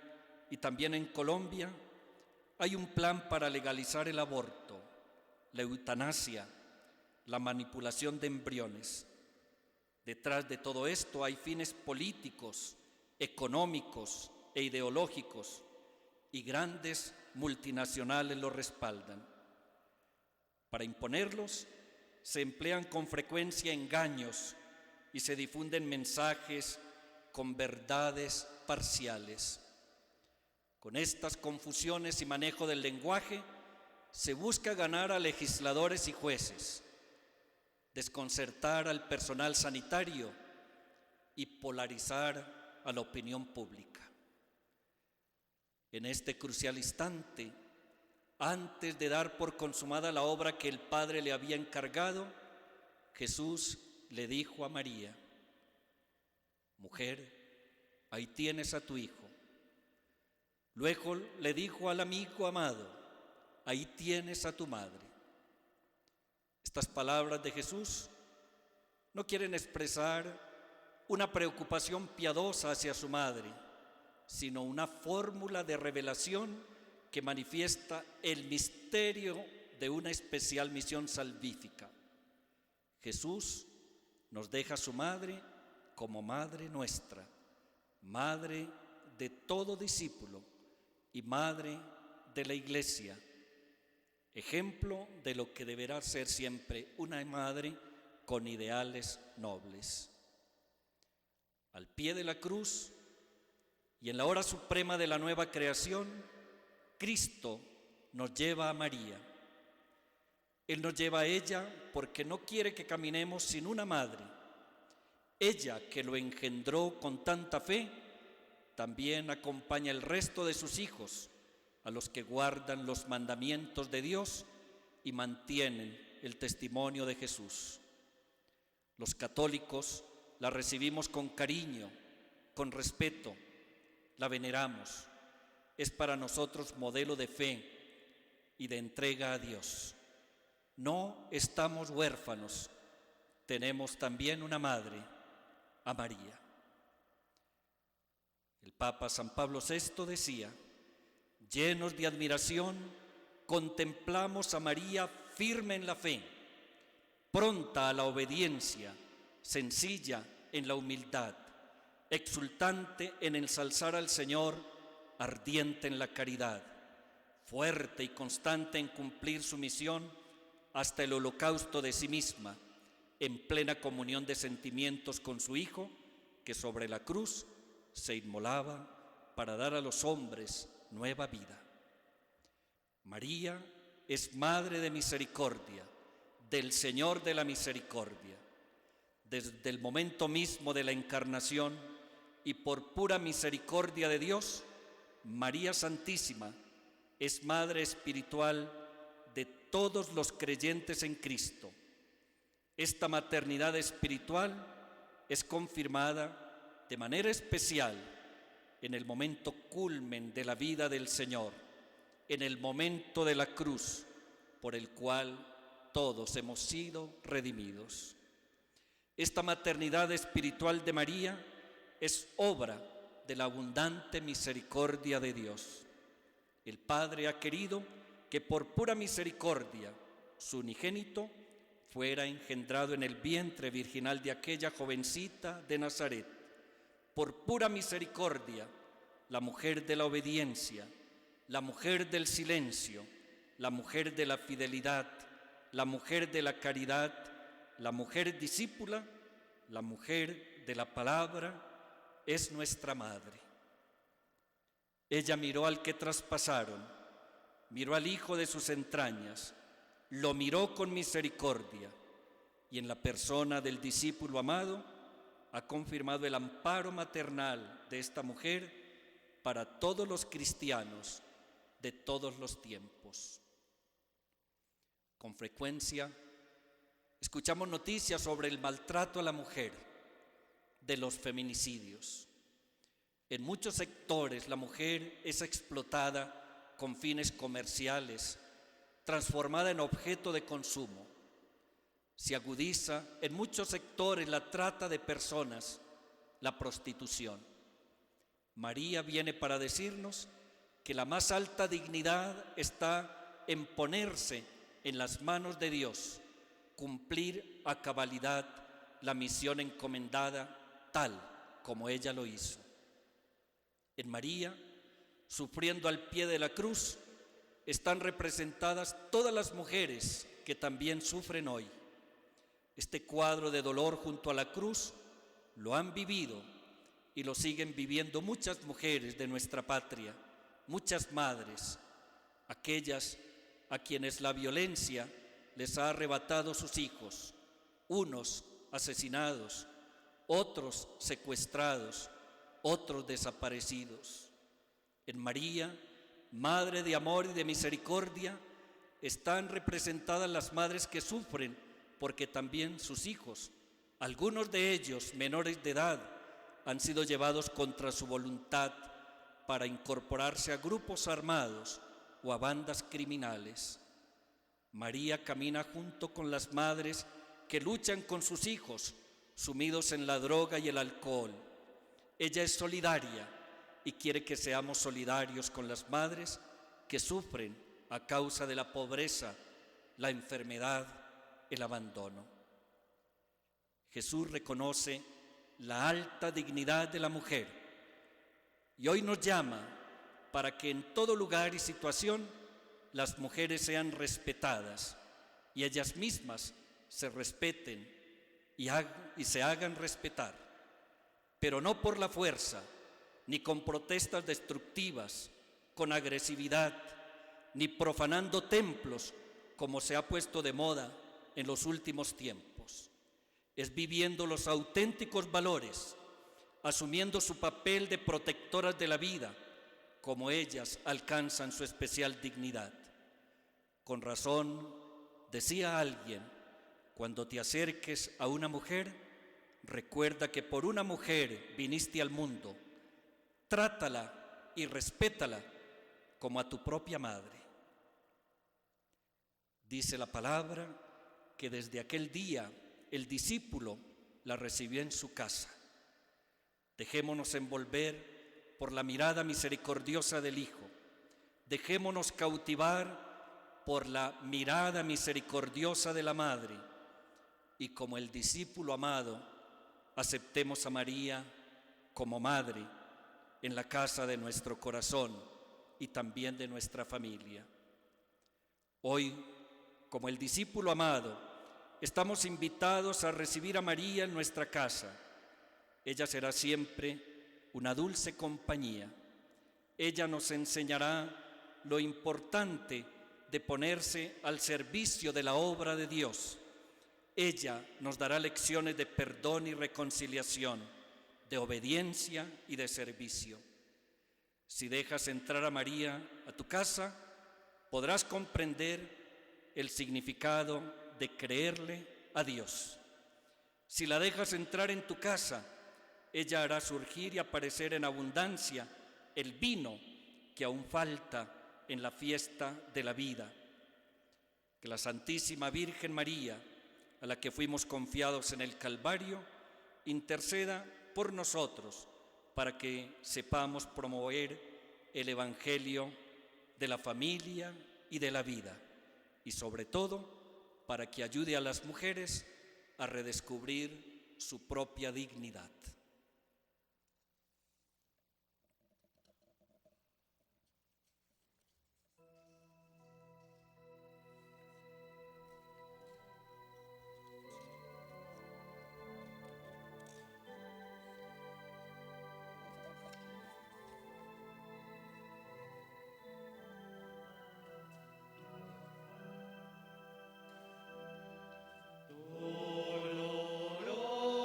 S2: y también en Colombia hay un plan para legalizar el aborto, la eutanasia, la manipulación de embriones. Detrás de todo esto hay fines políticos, económicos e ideológicos, y grandes multinacionales lo respaldan. Para imponerlos se emplean con frecuencia engaños y se difunden mensajes con verdades parciales. Con estas confusiones y manejo del lenguaje se busca ganar a legisladores y jueces, desconcertar al personal sanitario y polarizar a la opinión pública. En este crucial instante, antes de dar por consumada la obra que el Padre le había encargado, Jesús le dijo a María: mujer, ahí tienes a tu hijo. Luego le dijo al amigo amado: ahí tienes a tu madre. Estas palabras de Jesús no quieren expresar una preocupación piadosa hacia su madre, sino una fórmula de revelación que manifiesta el misterio de una especial misión salvífica. Jesús nos deja a su madre como madre nuestra, madre de todo discípulo y madre de la Iglesia, ejemplo de lo que deberá ser siempre una madre con ideales nobles. Al pie de la cruz y en la hora suprema de la nueva creación, Cristo nos lleva a María. Él nos lleva a ella porque no quiere que caminemos sin una madre. Ella, que lo engendró con tanta fe, también acompaña el resto de sus hijos, a los que guardan los mandamientos de Dios y mantienen el testimonio de Jesús. Los católicos la recibimos con cariño, con respeto, la veneramos. Es para nosotros modelo de fe y de entrega a Dios. No estamos huérfanos, tenemos también una madre, a María. El Papa San Pablo VI decía: llenos de admiración, contemplamos a María firme en la fe, pronta a la obediencia, sencilla en la humildad, exultante en ensalzar al Señor, ardiente en la caridad, fuerte y constante en cumplir su misión hasta el holocausto de sí misma, en plena comunión de sentimientos con su Hijo, que sobre la cruz se inmolaba para dar a los hombres nueva vida. María es Madre de Misericordia, del Señor de la Misericordia. Desde el momento mismo de la encarnación y por pura misericordia de Dios, María Santísima es Madre espiritual de todos los creyentes en Cristo. Esta maternidad espiritual es confirmada de manera especial en el momento culmen de la vida del Señor, en el momento de la cruz, por el cual todos hemos sido redimidos. Esta maternidad espiritual de María es obra de la abundante misericordia de Dios. El Padre ha querido que por pura misericordia su unigénito fuera engendrado en el vientre virginal de aquella jovencita de Nazaret. Por pura misericordia, la mujer de la obediencia, la mujer del silencio, la mujer de la fidelidad, la mujer de la caridad, la mujer discípula, la mujer de la palabra, es nuestra madre. Ella miró al que traspasaron, miró al hijo de sus entrañas, lo miró con misericordia y en la persona del discípulo amado ha confirmado el amparo maternal de esta mujer para todos los cristianos de todos los tiempos. Con frecuencia escuchamos noticias sobre el maltrato a la mujer, de los feminicidios. En muchos sectores la mujer es explotada con fines comerciales, transformada en objeto de consumo. Se agudiza en muchos sectores la trata de personas, la prostitución. María viene para decirnos que la más alta dignidad está en ponerse en las manos de Dios, cumplir a cabalidad la misión encomendada tal como ella lo hizo. En María, sufriendo al pie de la cruz, están representadas todas las mujeres que también sufren hoy. Este cuadro de dolor junto a la cruz lo han vivido y lo siguen viviendo muchas mujeres de nuestra patria, muchas madres, aquellas a quienes la violencia les ha arrebatado sus hijos, unos asesinados, otros secuestrados, otros desaparecidos. En María, Madre de amor y de misericordia, están representadas las madres que sufren porque también sus hijos, algunos de ellos menores de edad, han sido llevados contra su voluntad para incorporarse a grupos armados o a bandas criminales. María camina junto con las madres que luchan con sus hijos, sumidos en la droga y el alcohol. Ella es solidaria y quiere que seamos solidarios con las madres que sufren a causa de la pobreza, la enfermedad, el abandono. Jesús reconoce la alta dignidad de la mujer y hoy nos llama para que en todo lugar y situación las mujeres sean respetadas y ellas mismas se respeten y se hagan respetar, pero no por la fuerza, ni con protestas destructivas, con agresividad, ni profanando templos como se ha puesto de moda en los últimos tiempos. Es viviendo los auténticos valores, asumiendo su papel de protectoras de la vida, como ellas alcanzan su especial dignidad. Con razón, decía alguien, cuando te acerques a una mujer, recuerda que por una mujer viniste al mundo. Trátala y respétala como a tu propia madre. Dice la palabra que desde aquel día el discípulo la recibió en su casa. Dejémonos envolver por la mirada misericordiosa del Hijo. Dejémonos cautivar por la mirada misericordiosa de la Madre. Y como el discípulo amado, aceptemos a María como Madre en la casa de nuestro corazón y también de nuestra familia. Hoy, como el discípulo amado, estamos invitados a recibir a María en nuestra casa. Ella será siempre una dulce compañía. Ella nos enseñará lo importante de ponerse al servicio de la obra de Dios. Ella nos dará lecciones de perdón y reconciliación, de obediencia y de servicio. Si dejas entrar a María a tu casa, podrás comprender el significado de creerle a Dios. Si la dejas entrar en tu casa, ella hará surgir y aparecer en abundancia el vino que aún falta en la fiesta de la vida. Que la Santísima Virgen María, a la que fuimos confiados en el Calvario, interceda por nosotros para que sepamos promover el Evangelio de la familia y de la vida, y sobre todo para que ayude a las mujeres a redescubrir su propia dignidad.
S3: Dolorosa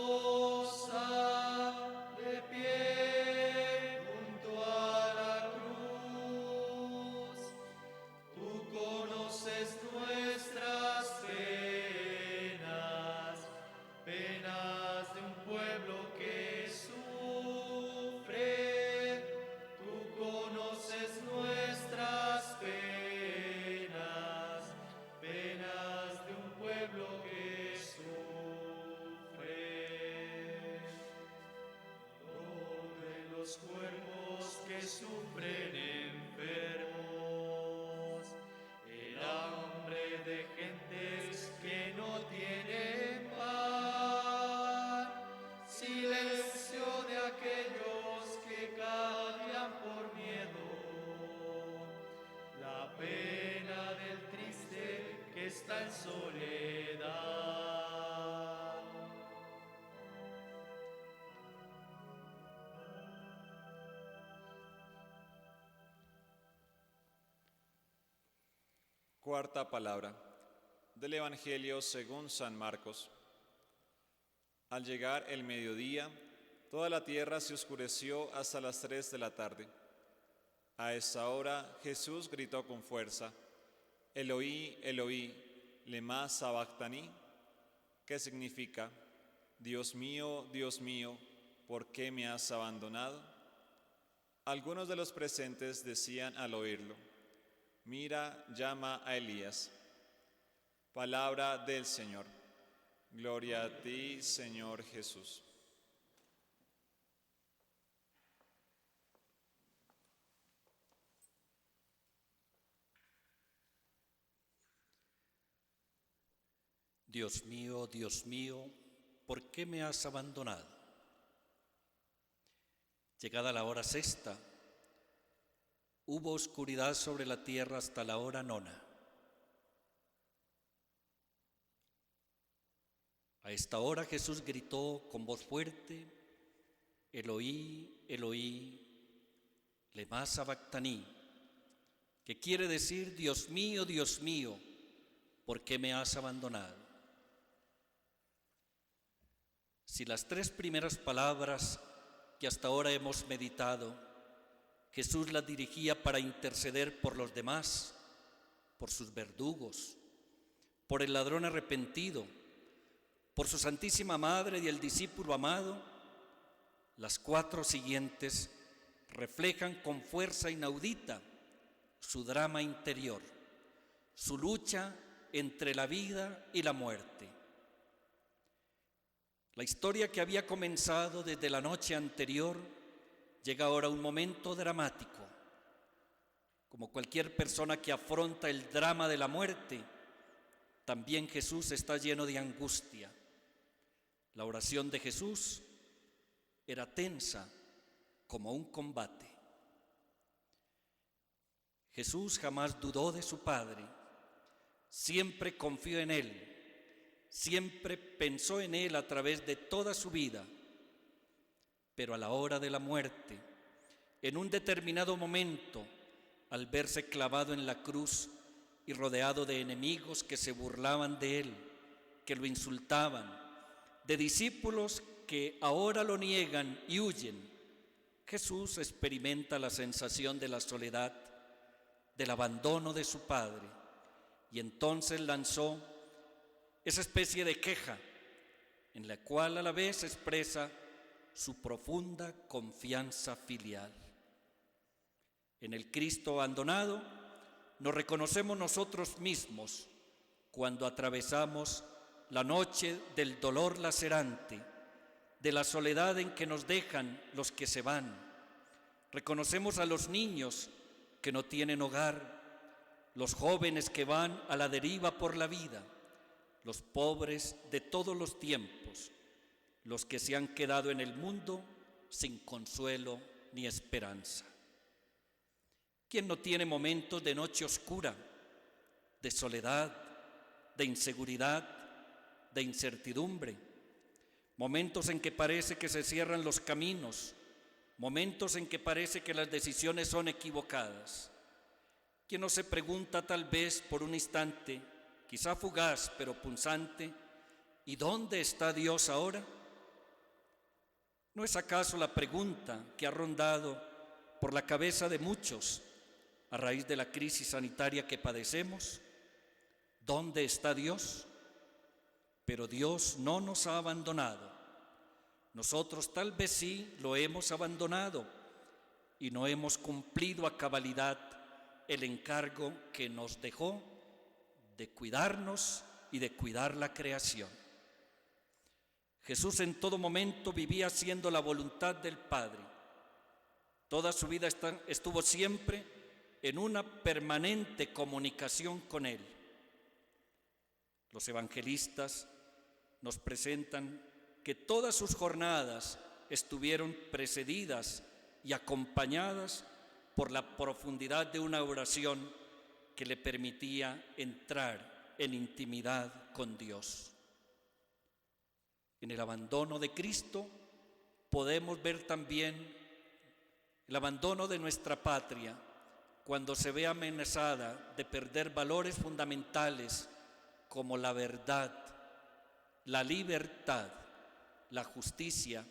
S3: está en soledad.
S1: Cuarta palabra del Evangelio según San Marcos. Al llegar el mediodía, toda la tierra se oscureció hasta las 3 de la tarde. A esa hora Jesús gritó con fuerza: Eloí, Eloí, lema sabactani, que significa: Dios mío, ¿por qué me has abandonado? Algunos de los presentes decían al oírlo: Mira, llama a Elías. Palabra del Señor. Gloria a ti, Señor Jesús.
S2: Dios mío, ¿por qué me has abandonado? Llegada la hora sexta, hubo oscuridad sobre la tierra hasta la hora nona. A esta hora Jesús gritó con voz fuerte: Eloí, Eloí, lema sabactani, que quiere decir: Dios mío, ¿por qué me has abandonado? Si las 3 primeras palabras que hasta ahora hemos meditado, Jesús las dirigía para interceder por los demás, por sus verdugos, por el ladrón arrepentido, por su Santísima Madre y el discípulo amado, las 4 siguientes reflejan con fuerza inaudita su drama interior, su lucha entre la vida y la muerte. La historia que había comenzado desde la noche anterior llega ahora a un momento dramático. Como cualquier persona que afronta el drama de la muerte, también Jesús está lleno de angustia. La oración de Jesús era tensa como un combate. Jesús jamás dudó de su Padre, siempre confió en Él, siempre pensó en Él a través de toda su vida. Pero a la hora de la muerte, en un determinado momento, al verse clavado en la cruz y rodeado de enemigos que se burlaban de Él, que lo insultaban, de discípulos que ahora lo niegan y huyen, Jesús experimenta la sensación de la soledad, del abandono de su Padre, y entonces lanzó esa especie de queja en la cual a la vez expresa su profunda confianza filial. En el Cristo abandonado nos reconocemos nosotros mismos cuando atravesamos la noche del dolor lacerante, de la soledad en que nos dejan los que se van. Reconocemos a los niños que no tienen hogar, los jóvenes que van a la deriva por la vida, los pobres de todos los tiempos, los que se han quedado en el mundo sin consuelo ni esperanza. ¿Quién no tiene momentos de noche oscura, de soledad, de inseguridad, de incertidumbre? Momentos en que parece que se cierran los caminos, momentos en que parece que las decisiones son equivocadas. ¿Quién no se pregunta tal vez por un instante, quizá fugaz pero punzante, ¿y dónde está Dios ahora? ¿No es acaso la pregunta que ha rondado por la cabeza de muchos a raíz de la crisis sanitaria que padecemos? ¿Dónde está Dios? Pero Dios no nos ha abandonado. Nosotros tal vez sí lo hemos abandonado y no hemos cumplido a cabalidad el encargo que nos dejó de cuidarnos y de cuidar la creación. Jesús en todo momento vivía haciendo la voluntad del Padre. Toda su vida estuvo siempre en una permanente comunicación con Él. Los evangelistas nos presentan que todas sus jornadas estuvieron precedidas y acompañadas por la profundidad de una oración que le permitía entrar en intimidad con Dios. En el abandono de Cristo podemos ver también el abandono de nuestra patria cuando se ve amenazada de perder valores fundamentales como la verdad, la libertad, la justicia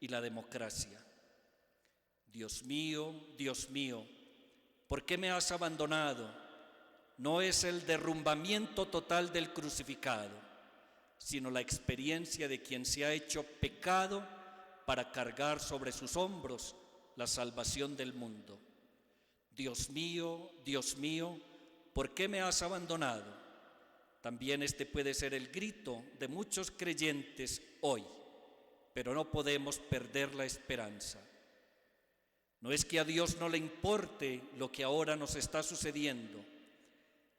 S2: y la democracia. Dios mío, ¿por qué me has abandonado? No es el derrumbamiento total del crucificado, sino la experiencia de quien se ha hecho pecado para cargar sobre sus hombros la salvación del mundo. Dios mío, ¿por qué me has abandonado? También este puede ser el grito de muchos creyentes hoy, pero no podemos perder la esperanza. No es que a Dios no le importe lo que ahora nos está sucediendo,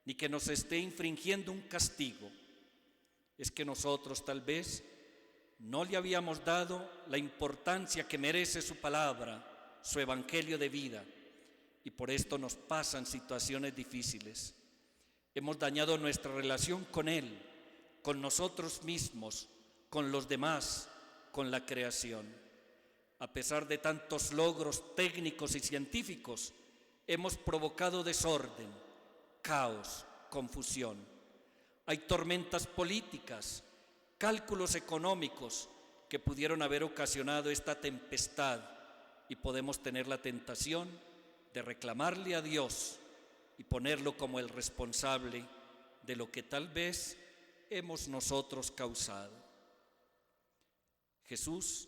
S2: ni que nos esté infringiendo un castigo. Es que nosotros tal vez no le habíamos dado la importancia que merece su palabra, su evangelio de vida, y por esto nos pasan situaciones difíciles. Hemos dañado nuestra relación con Él, con nosotros mismos, con los demás, con la creación. A pesar de tantos logros técnicos y científicos, hemos provocado desorden, caos, confusión. Hay tormentas políticas, cálculos económicos que pudieron haber ocasionado esta tempestad y podemos tener la tentación de reclamarle a Dios y ponerlo como el responsable de lo que tal vez hemos nosotros causado. Jesús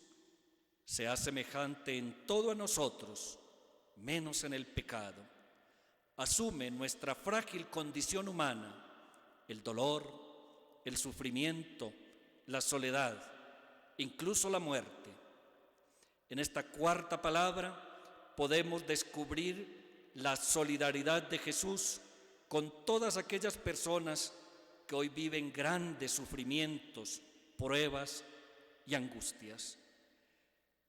S2: se hace semejante en todo a nosotros, menos en el pecado. Asume nuestra frágil condición humana, el dolor, el sufrimiento, la soledad, incluso la muerte. En esta cuarta palabra podemos descubrir la solidaridad de Jesús con todas aquellas personas que hoy viven grandes sufrimientos, pruebas y angustias.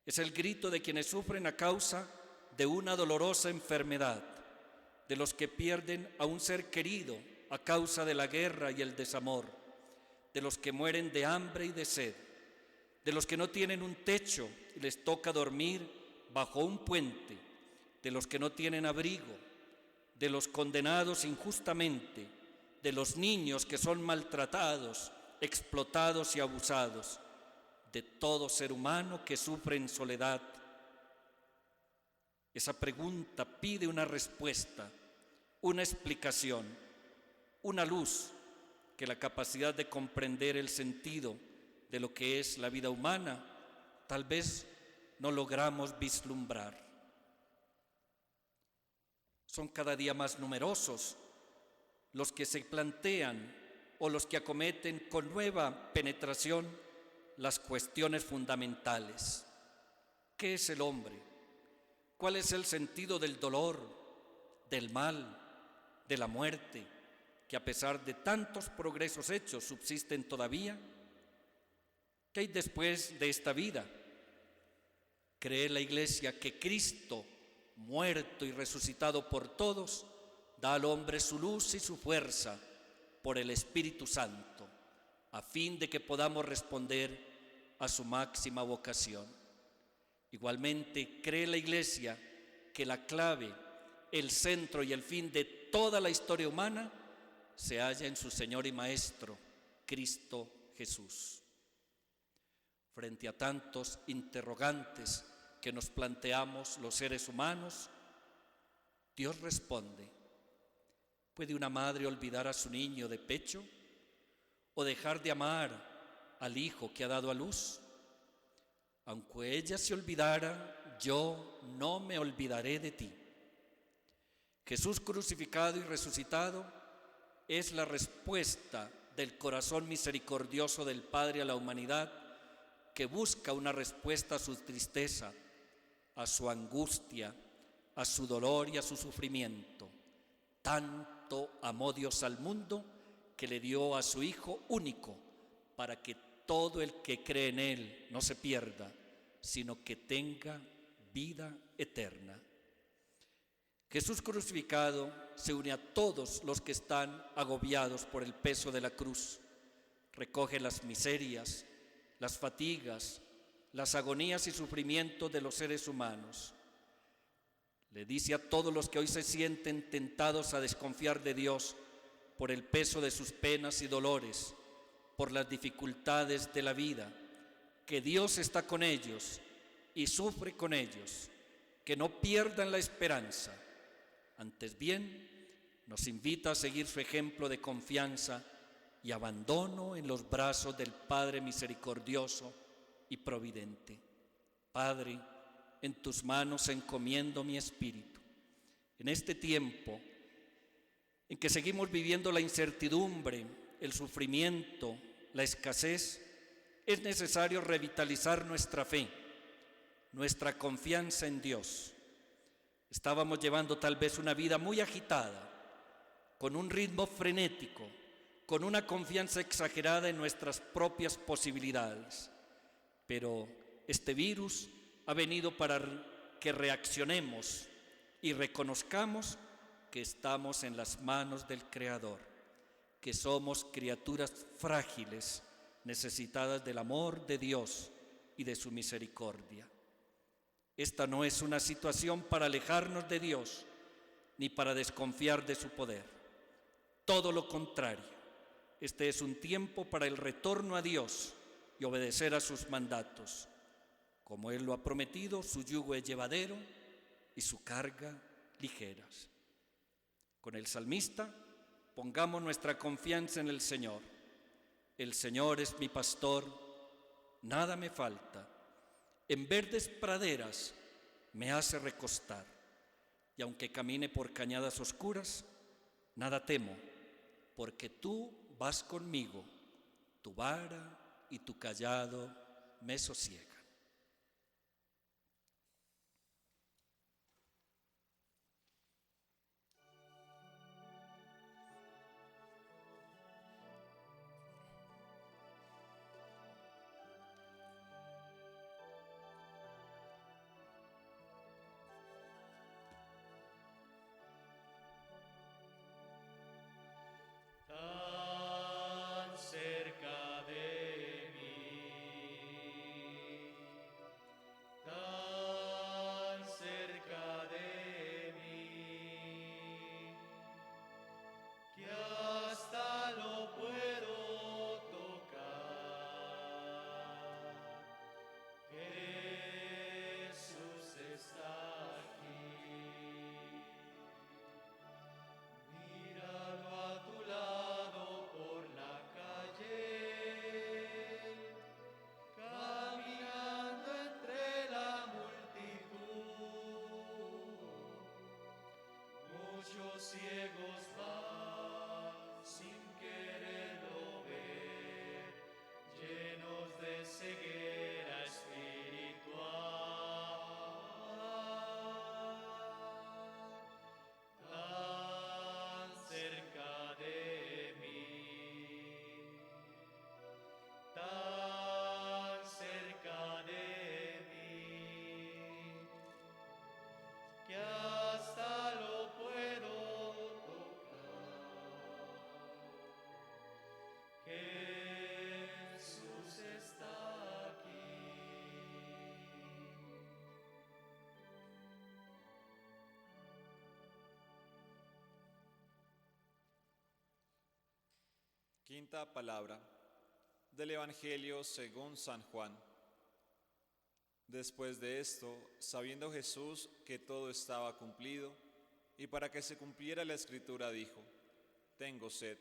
S2: Es el grito de quienes sufren a causa de una dolorosa enfermedad, de los que pierden a un ser querido a causa de la guerra y el desamor, de los que mueren de hambre y de sed, de los que no tienen un techo y les toca dormir bajo un puente, de los que no tienen abrigo, de los condenados injustamente, de los niños que son maltratados, explotados y abusados, de todo ser humano que sufre en soledad. Esa pregunta pide una respuesta, una explicación, una luz que la capacidad de comprender el sentido de lo que es la vida humana tal vez no logramos vislumbrar. Son cada día más numerosos los que se plantean o los que acometen con nueva penetración las cuestiones fundamentales. ¿Qué es el hombre? ¿Cuál es el sentido del dolor, del mal, de la muerte, que a pesar de tantos progresos hechos subsisten todavía? ¿Qué hay después de esta vida? Cree la Iglesia que Cristo, muerto y resucitado por todos, da al hombre su luz y su fuerza por el Espíritu Santo, a fin de que podamos responder a su máxima vocación. Igualmente, cree la Iglesia que la clave, el centro y el fin de toda la historia humana se halla en su Señor y Maestro, Cristo Jesús. Frente a tantos interrogantes que nos planteamos los seres humanos, Dios responde: ¿puede una madre olvidar a su niño de pecho o dejar de amar al hijo que ha dado a luz? Aunque ella se olvidara, yo no me olvidaré de ti. Jesús crucificado y resucitado es la respuesta del corazón misericordioso del Padre a la humanidad, que busca una respuesta a su tristeza, a su angustia, a su dolor y a su sufrimiento. Tanto amó Dios al mundo que le dio a su Hijo único, para que todo el que cree en Él no se pierda, sino que tenga vida eterna. Jesús crucificado se une a todos los que están agobiados por el peso de la cruz. Recoge las miserias, las fatigas, las agonías y sufrimientos de los seres humanos. Le dice a todos los que hoy se sienten tentados a desconfiar de Dios por el peso de sus penas y dolores, por las dificultades de la vida, que Dios está con ellos y sufre con ellos, que no pierdan la esperanza. Antes bien, nos invita a seguir su ejemplo de confianza y abandono en los brazos del Padre misericordioso y providente. Padre, en tus manos encomiendo mi espíritu. En este tiempo en que seguimos viviendo la incertidumbre, el sufrimiento, la escasez, es necesario revitalizar nuestra fe, nuestra confianza en Dios. Estábamos llevando tal vez una vida muy agitada, con un ritmo frenético, con una confianza exagerada en nuestras propias posibilidades. Pero este virus ha venido para que reaccionemos y reconozcamos que estamos en las manos del Creador, que somos criaturas frágiles, necesitadas del amor de Dios y de su misericordia. Esta no es una situación para alejarnos de Dios, ni para desconfiar de su poder. Todo lo contrario, este es un tiempo para el retorno a Dios y obedecer a sus mandatos. Como Él lo ha prometido, su yugo es llevadero y su carga ligeras. Con el salmista, pongamos nuestra confianza en el Señor. El Señor es mi pastor, nada me falta. En verdes praderas me hace recostar, y aunque camine por cañadas oscuras, nada temo, porque tú vas conmigo, tu vara y tu cayado me sosiegan.
S3: Tan cerca de mí, tan cerca de mí, que hasta lo puedo tocar. Jesús está aquí. Míralo a tu lado por la calle, caminando entre la multitud. Muchos ciegos van sin quererlo ver, llenos de ceguera espiritual. Tan cerca de mí, tan cerca de mí, que hasta lo puedo tocar. Jesús está aquí.
S1: Quinta palabra del Evangelio según San Juan. Después de esto, sabiendo Jesús que todo estaba cumplido, y para que se cumpliera la Escritura, dijo: Tengo sed.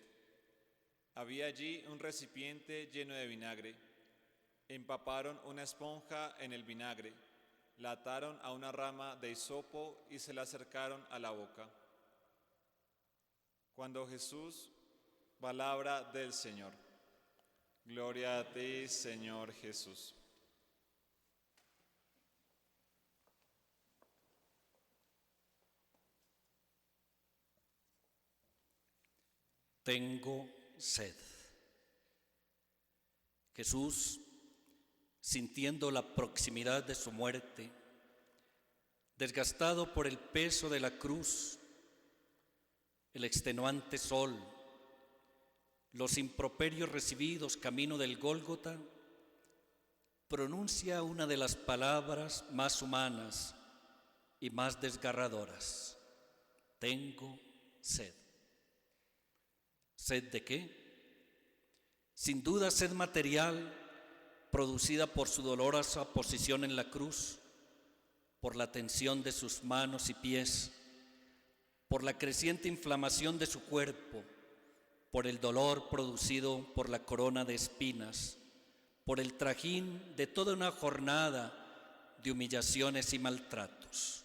S1: Había allí un recipiente lleno de vinagre. Empaparon una esponja en el vinagre, la ataron a una rama de hisopo y se la acercaron a la boca. Cuando Jesús, palabra del Señor. Gloria a ti, Señor Jesús.
S2: Tengo sed. Jesús, sintiendo la proximidad de su muerte, desgastado por el peso de la cruz, el extenuante sol, los improperios recibidos camino del Gólgota, pronuncia una de las palabras más humanas y más desgarradoras: tengo sed. ¿Sed de qué? Sin duda sed material, producida por su dolorosa posición en la cruz, por la tensión de sus manos y pies, por la creciente inflamación de su cuerpo, por el dolor producido por la corona de espinas, por el trajín de toda una jornada de humillaciones y maltratos.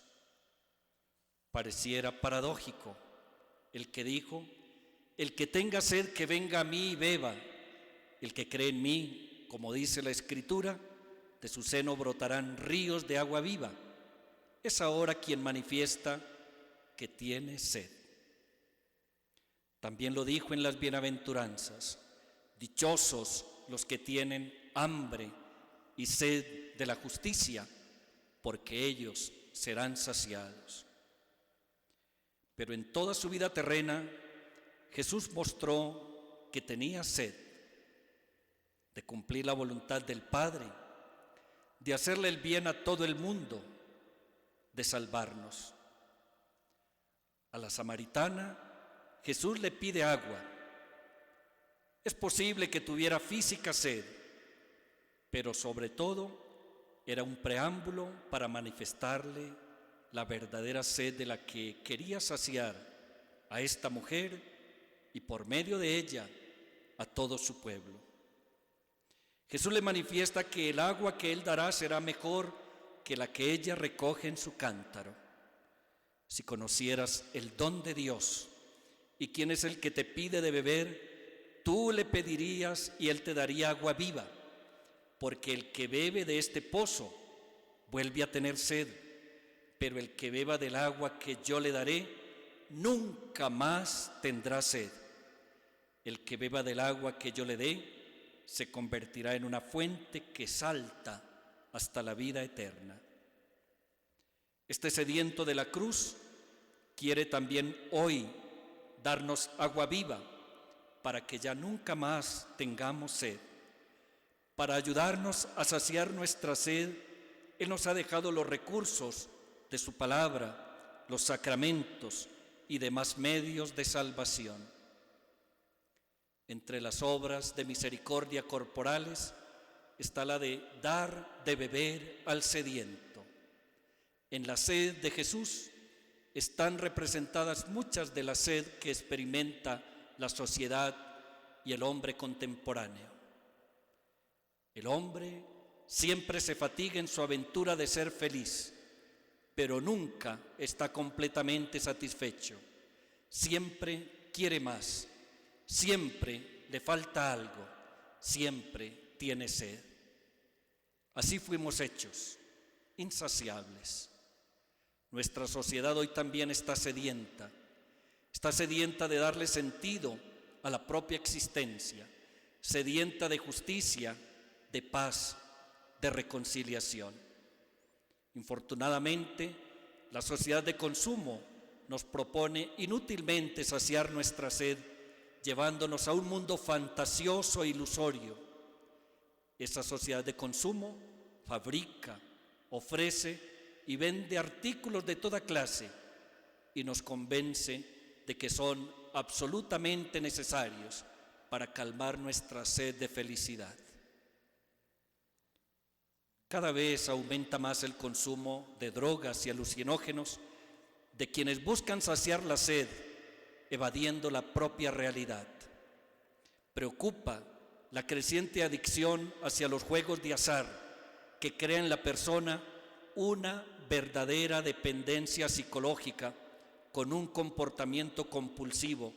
S2: Pareciera paradójico el que dijo: el que tenga sed que venga a mí y beba, el que cree en mí, como dice la Escritura, de su seno brotarán ríos de agua viva. Es ahora quien manifiesta que tiene sed. También lo dijo en las bienaventuranzas: dichosos los que tienen hambre y sed de la justicia, porque ellos serán saciados. Pero en toda su vida terrena, Jesús mostró que tenía sed de cumplir la voluntad del Padre, de hacerle el bien a todo el mundo, de salvarnos. A la samaritana, Jesús le pide agua. Es posible que tuviera física sed, pero sobre todo era un preámbulo para manifestarle la verdadera sed de la que quería saciar a esta mujer y por medio de ella a todo su pueblo. Jesús le manifiesta que el agua que él dará será mejor que la que ella recoge en su cántaro. Si conocieras el don de Dios y quién es el que te pide de beber, tú le pedirías y él te daría agua viva, porque el que bebe de este pozo vuelve a tener sed, pero el que beba del agua que yo le daré nunca más tendrá sed. El que beba del agua que yo le dé se convertirá en una fuente que salta hasta la vida eterna. Este sediento de la cruz quiere también hoy darnos agua viva para que ya nunca más tengamos sed. Para ayudarnos a saciar nuestra sed, Él nos ha dejado los recursos de su palabra, los sacramentos y demás medios de salvación. Entre las obras de misericordia corporales está la de dar de beber al sediento. En la sed de Jesús están representadas muchas de la sed que experimenta la sociedad y el hombre contemporáneo. El hombre siempre se fatiga en su aventura de ser feliz, pero nunca está completamente satisfecho. Siempre quiere más, siempre le falta algo, siempre tiene sed. Así fuimos hechos, insaciables. Nuestra sociedad hoy también está sedienta de darle sentido a la propia existencia, sedienta de justicia, de paz, de reconciliación. Infortunadamente, la sociedad de consumo nos propone inútilmente saciar nuestra sed, llevándonos a un mundo fantasioso e ilusorio. Esa sociedad de consumo fabrica, ofrece y vende artículos de toda clase y nos convence de que son absolutamente necesarios para calmar nuestra sed de felicidad. Cada vez aumenta más el consumo de drogas y alucinógenos de quienes buscan saciar la sed, evadiendo la propia realidad. Preocupa la creciente adicción hacia los juegos de azar que crea en la persona una verdadera dependencia psicológica con un comportamiento compulsivo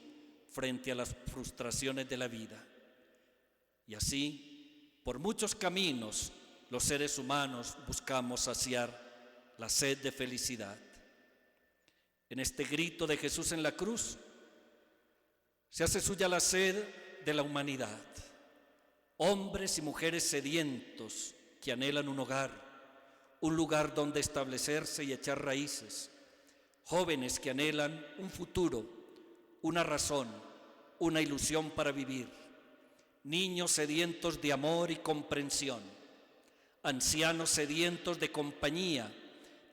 S2: frente a las frustraciones de la vida. Y así, por muchos caminos, los seres humanos buscamos saciar la sed de felicidad. En este grito de Jesús en la cruz, se hace suya la sed de la humanidad. Hombres y mujeres sedientos que anhelan un un lugar donde establecerse y echar raíces, jóvenes que anhelan un futuro, una razón, una ilusión para vivir, niños sedientos de amor y comprensión, ancianos sedientos de compañía,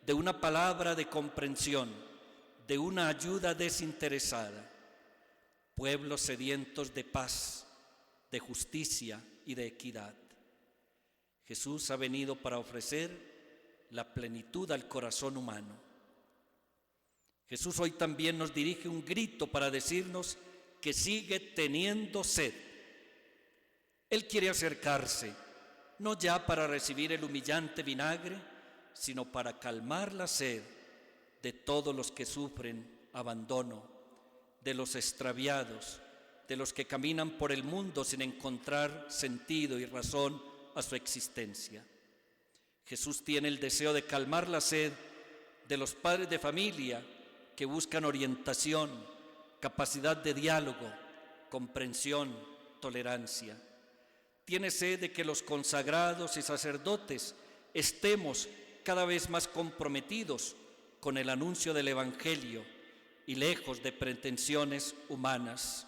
S2: de una palabra de comprensión, de una ayuda desinteresada, pueblos sedientos de paz, de justicia y de equidad. Jesús ha venido para ofrecer la plenitud al corazón humano. Jesús hoy también nos dirige un grito para decirnos que sigue teniendo sed. Él quiere acercarse, no ya para recibir el humillante vinagre, sino para calmar la sed de todos los que sufren abandono, de los extraviados, de los que caminan por el mundo sin encontrar sentido y razón a su existencia. Jesús tiene el deseo de calmar la sed de los padres de familia que buscan orientación, capacidad de diálogo, comprensión, tolerancia. Tiene sed de que los consagrados y sacerdotes estemos cada vez más comprometidos con el anuncio del Evangelio y lejos de pretensiones humanas.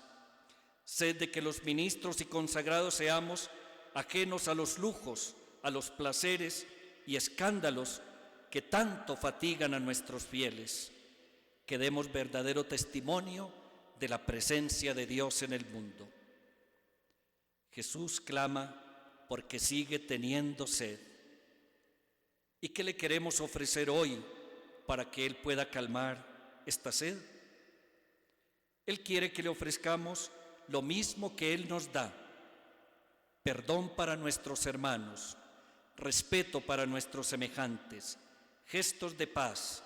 S2: Sed de que los ministros y consagrados seamos ajenos a los lujos, a los placeres y escándalos que tanto fatigan a nuestros fieles, que demos verdadero testimonio de la presencia de Dios en el mundo. Jesús clama porque sigue teniendo sed. ¿Y qué le queremos ofrecer hoy para que Él pueda calmar esta sed? Él quiere que le ofrezcamos lo mismo que Él nos da: perdón para nuestros hermanos, respeto para nuestros semejantes, gestos de paz,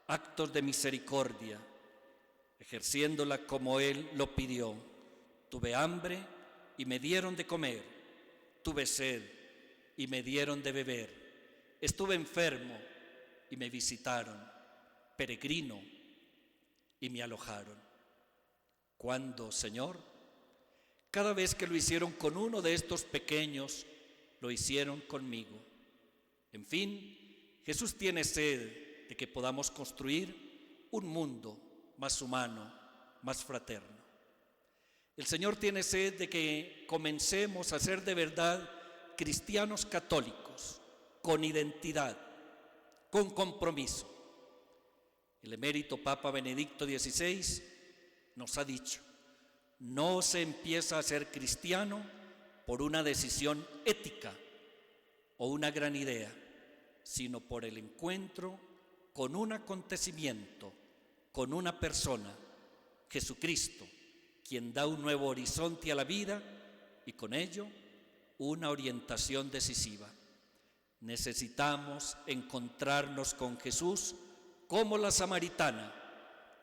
S2: actos de misericordia, ejerciéndola como Él lo pidió. Tuve hambre y me dieron de comer, tuve sed y me dieron de beber, estuve enfermo y me visitaron, peregrino y me alojaron. ¿Cuándo, Señor? Cada vez que lo hicieron con uno de estos pequeños, lo hicieron conmigo. En fin, Jesús tiene sed de que podamos construir un mundo más humano, más fraterno. El Señor tiene sed de que comencemos a ser de verdad cristianos católicos, con identidad, con compromiso. El emérito Papa Benedicto XVI nos ha dicho: no se empieza a ser cristiano por una decisión ética o una gran idea, sino por el encuentro con un acontecimiento, con una persona, Jesucristo, quien da un nuevo horizonte a la vida y con ello una orientación decisiva. Necesitamos encontrarnos con Jesús como la samaritana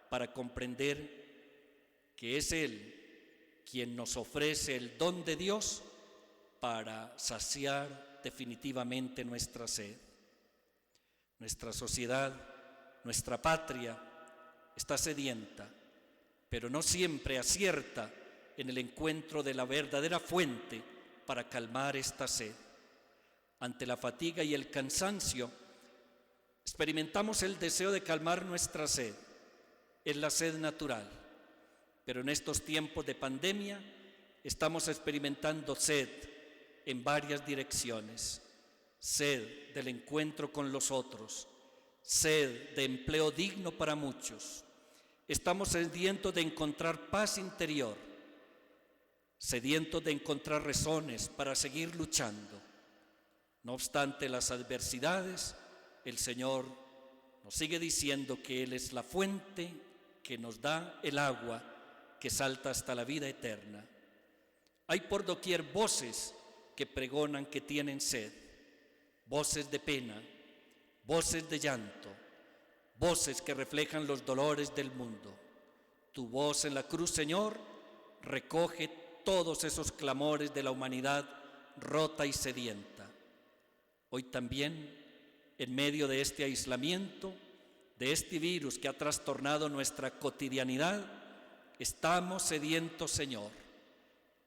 S2: para comprender que es Él quien nos ofrece el don de Dios para saciar definitivamente nuestra sed. Nuestra sociedad, nuestra patria está sedienta, pero no siempre acierta en el encuentro de la verdadera fuente para calmar esta sed. Ante la fatiga y el cansancio, experimentamos el deseo de calmar nuestra sed. Es la sed natural, pero en estos tiempos de pandemia estamos experimentando sed en varias direcciones. Sed del encuentro con los otros, sed de empleo digno para muchos. Estamos sedientos de encontrar paz interior, sedientos de encontrar razones para seguir luchando. No obstante las adversidades, el Señor nos sigue diciendo que Él es la fuente que nos da el agua que salta hasta la vida eterna. Hay por doquier voces que pregonan que tienen sed, voces de pena, voces de llanto, voces que reflejan los dolores del mundo. Tu voz en la cruz, Señor, recoge todos esos clamores de la humanidad rota y sedienta. Hoy también, en medio de este aislamiento, de este virus que ha trastornado nuestra cotidianidad, estamos sedientos, Señor.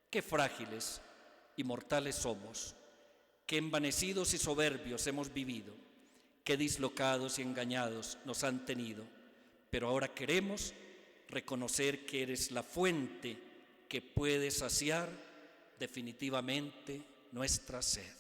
S2: Qué frágiles y mortales somos, qué envanecidos y soberbios hemos vivido, qué dislocados y engañados nos han tenido, pero ahora queremos reconocer que eres la fuente que puede saciar definitivamente nuestra sed.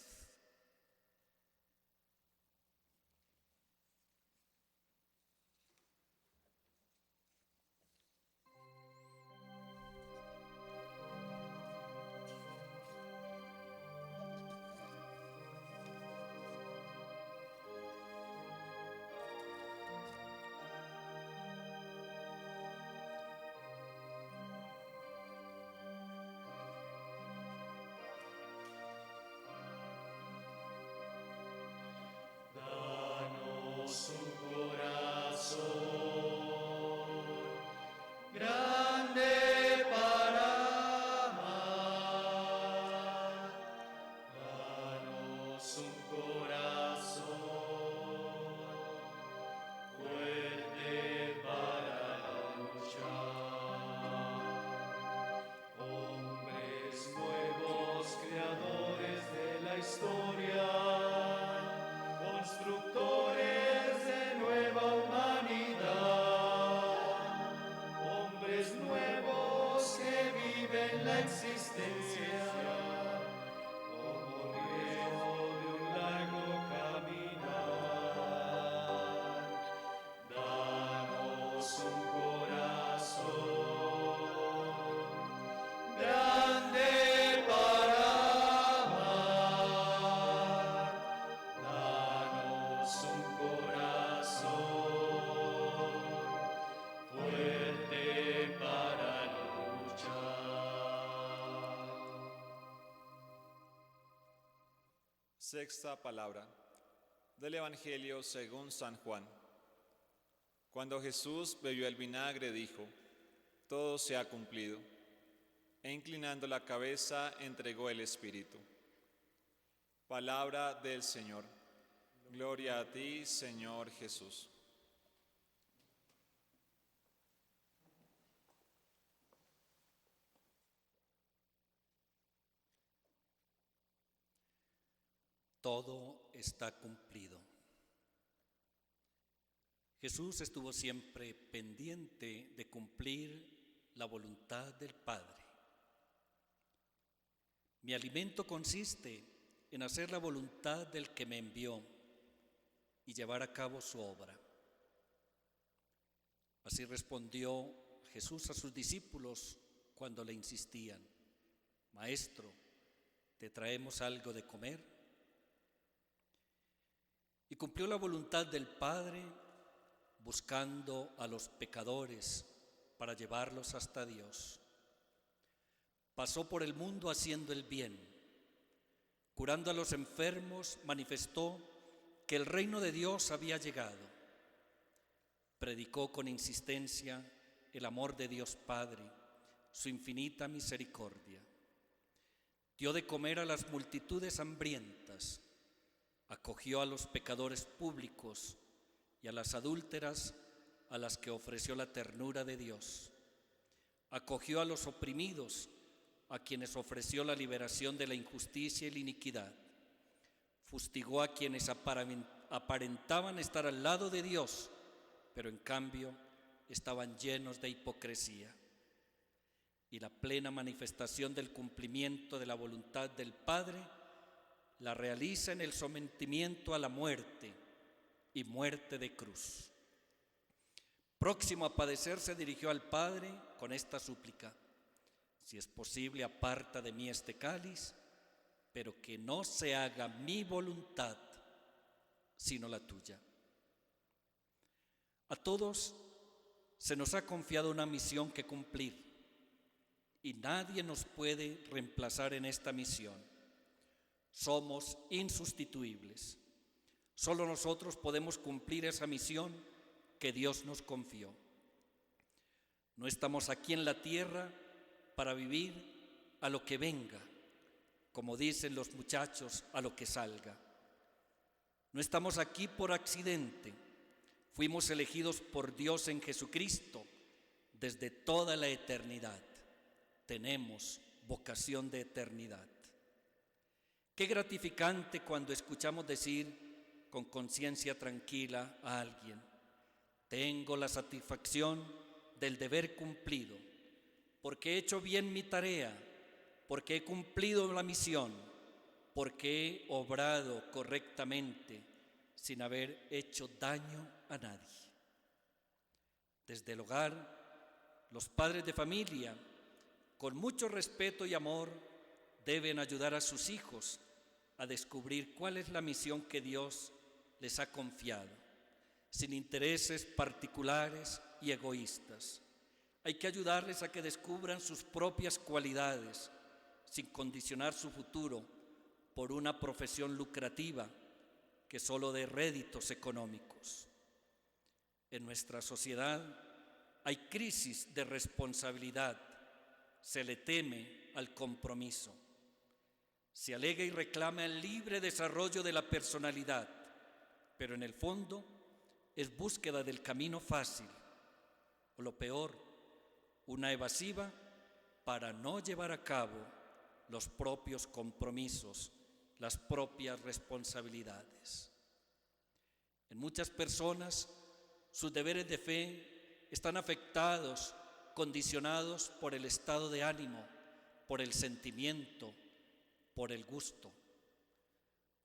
S3: Danos un corazón grande para amar. Danos un corazón fuerte para luchar. Hombres nuevos, creadores de la historia, constructores de nueva humanidad, hombres nuevos que viven la existencia como riesgo de un largo caminar. Danos un corazón grande para amar. Danos un corazón fuerte para luchar.
S1: Sexta palabra del Evangelio según San Juan. Cuando Jesús bebió el vinagre, dijo: todo se ha cumplido. E inclinando la cabeza, entregó el Espíritu. Palabra del Señor. Gloria a ti, Señor Jesús.
S2: Todo está cumplido. Jesús estuvo siempre pendiente de cumplir la voluntad del Padre. Mi alimento consiste en hacer la voluntad del que me envió y llevar a cabo su obra. Así respondió Jesús a sus discípulos cuando le insistían: Maestro, ¿te traemos algo de comer? Y cumplió la voluntad del Padre buscando a los pecadores para llevarlos hasta Dios. Pasó por el mundo haciendo el bien. Curando a los enfermos, manifestó que el reino de Dios había llegado. Predicó con insistencia el amor de Dios Padre, su infinita misericordia. Dio de comer a las multitudes hambrientas. Acogió a los pecadores públicos y a las adúlteras a las que ofreció la ternura de Dios. Acogió a los oprimidos, a quienes ofreció la liberación de la injusticia y la iniquidad. Fustigó a quienes aparentaban estar al lado de Dios, pero en cambio estaban llenos de hipocresía. Y la plena manifestación del cumplimiento de la voluntad del Padre la realiza en el sometimiento a la muerte y muerte de cruz. Próximo a padecer, se dirigió al Padre con esta súplica: si es posible, aparta de mí este cáliz, pero que no se haga mi voluntad, sino la tuya. A todos se nos ha confiado una misión que cumplir, y nadie nos puede reemplazar en esta misión. Somos insustituibles. Solo nosotros podemos cumplir esa misión que Dios nos confió. No estamos aquí en la tierra para vivir a lo que venga, como dicen los muchachos, a lo que salga. No estamos aquí por accidente. Fuimos elegidos por Dios en Jesucristo desde toda la eternidad. Tenemos vocación de eternidad. Qué gratificante cuando escuchamos decir con conciencia tranquila a alguien. Tengo la satisfacción del deber cumplido, porque he hecho bien mi tarea, porque he cumplido la misión, porque he obrado correctamente sin haber hecho daño a nadie. Desde el hogar, los padres de familia, con mucho respeto y amor, deben ayudar a sus hijos a descubrir cuál es la misión que Dios les ha confiado, sin intereses particulares y egoístas. Hay que ayudarles a que descubran sus propias cualidades, sin condicionar su futuro por una profesión lucrativa que solo dé réditos económicos. En nuestra sociedad hay crisis de responsabilidad, se le teme al compromiso. Se alega y reclama el libre desarrollo de la personalidad, pero en el fondo es búsqueda del camino fácil, o lo peor, una evasiva para no llevar a cabo los propios compromisos, las propias responsabilidades. En muchas personas, sus deberes de fe están afectados, condicionados por el estado de ánimo, por el sentimiento, por el gusto.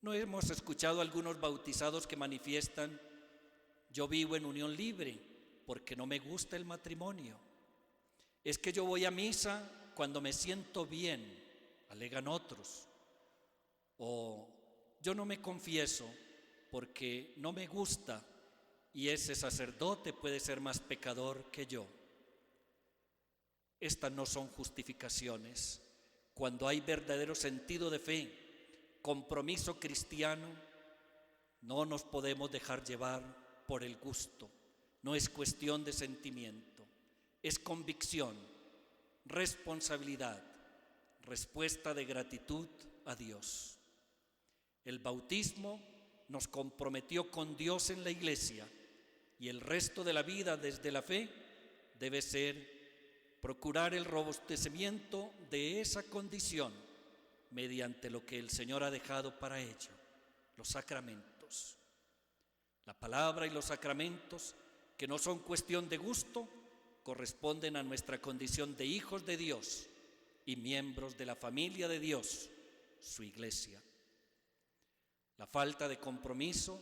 S2: ¿No hemos escuchado a algunos bautizados que manifiestan: yo vivo en unión libre porque no me gusta el matrimonio? Es que yo voy a misa cuando me siento bien, alegan otros. O yo no me confieso porque no me gusta y ese sacerdote puede ser más pecador que yo. Estas no son justificaciones. Cuando hay verdadero sentido de fe, compromiso cristiano, no nos podemos dejar llevar por el gusto. No es cuestión de sentimiento, es convicción, responsabilidad, respuesta de gratitud a Dios. El bautismo nos comprometió con Dios en la Iglesia y el resto de la vida desde la fe debe ser procurar el robustecimiento de esa condición mediante lo que el Señor ha dejado para ello, los sacramentos. La palabra y los sacramentos, que no son cuestión de gusto, corresponden a nuestra condición de hijos de Dios y miembros de la familia de Dios, su Iglesia. La falta de compromiso,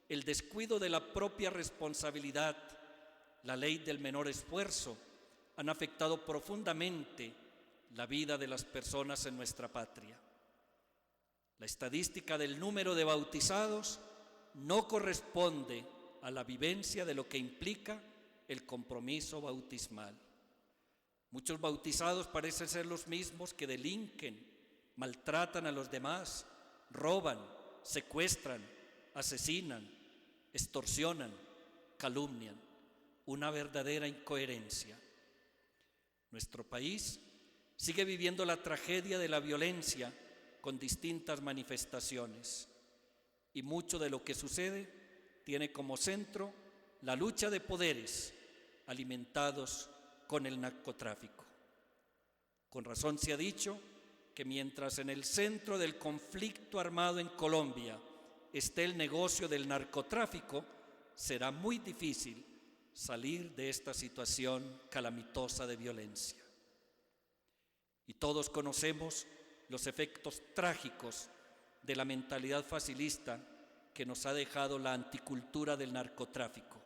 S2: el descuido de la propia responsabilidad, la ley del menor esfuerzo, han afectado profundamente la vida de las personas en nuestra patria. La estadística del número de bautizados no corresponde a la vivencia de lo que implica el compromiso bautismal. Muchos bautizados parecen ser los mismos que delinquen, maltratan a los demás, roban, secuestran, asesinan, extorsionan, calumnian. Una verdadera incoherencia. Nuestro país sigue viviendo la tragedia de la violencia con distintas manifestaciones, y mucho de lo que sucede tiene como centro la lucha de poderes alimentados con el narcotráfico. Con razón se ha dicho que mientras en el centro del conflicto armado en Colombia esté el negocio del narcotráfico, será muy difícil salir de esta situación calamitosa de violencia. Y todos conocemos los efectos trágicos de la mentalidad facilista que nos ha dejado la anticultura del narcotráfico.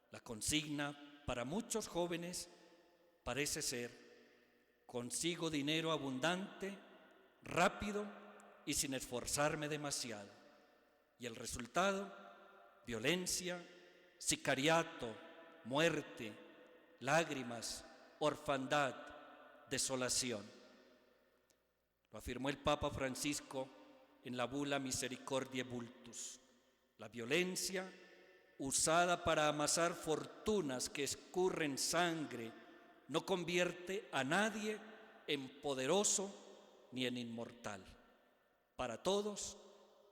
S2: La consigna para muchos jóvenes parece ser: consigo dinero abundante, rápido y sin esforzarme demasiado. Y el resultado: violencia, sicariato, muerte, lágrimas, orfandad, desolación. Lo afirmó el Papa Francisco en la bula Misericordiae Vultus. La violencia, usada para amasar fortunas que escurren sangre, no convierte a nadie en poderoso ni en inmortal. Para todos,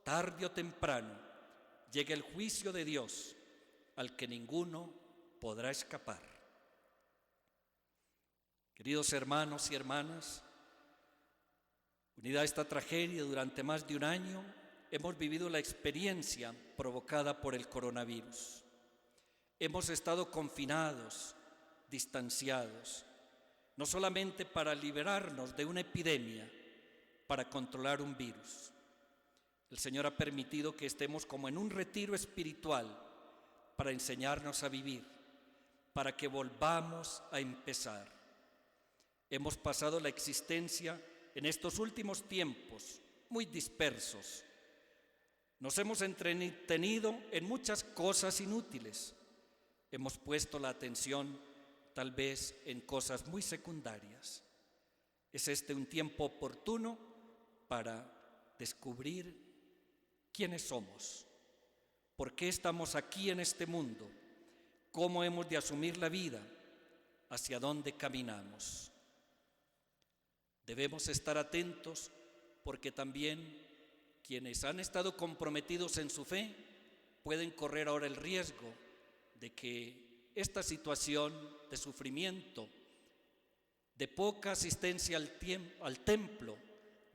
S2: tarde o temprano, llega el juicio de Dios, al que ninguno podrá escapar. Queridos hermanos y hermanas, unida a esta tragedia durante más de un año, hemos vivido la experiencia provocada por el coronavirus. Hemos estado confinados, distanciados, no solamente para liberarnos de una epidemia, para controlar un virus. El Señor ha permitido que estemos como en un retiro espiritual para enseñarnos a vivir, para que volvamos a empezar. Hemos pasado la existencia en estos últimos tiempos muy dispersos. Nos hemos entretenido en muchas cosas inútiles. Hemos puesto la atención tal vez en cosas muy secundarias. Es este un tiempo oportuno para descubrir quiénes somos, por qué estamos aquí en este mundo, cómo hemos de asumir la vida, hacia dónde caminamos. Debemos estar atentos porque también quienes han estado comprometidos en su fe pueden correr ahora el riesgo de que esta situación de sufrimiento, de poca asistencia al templo,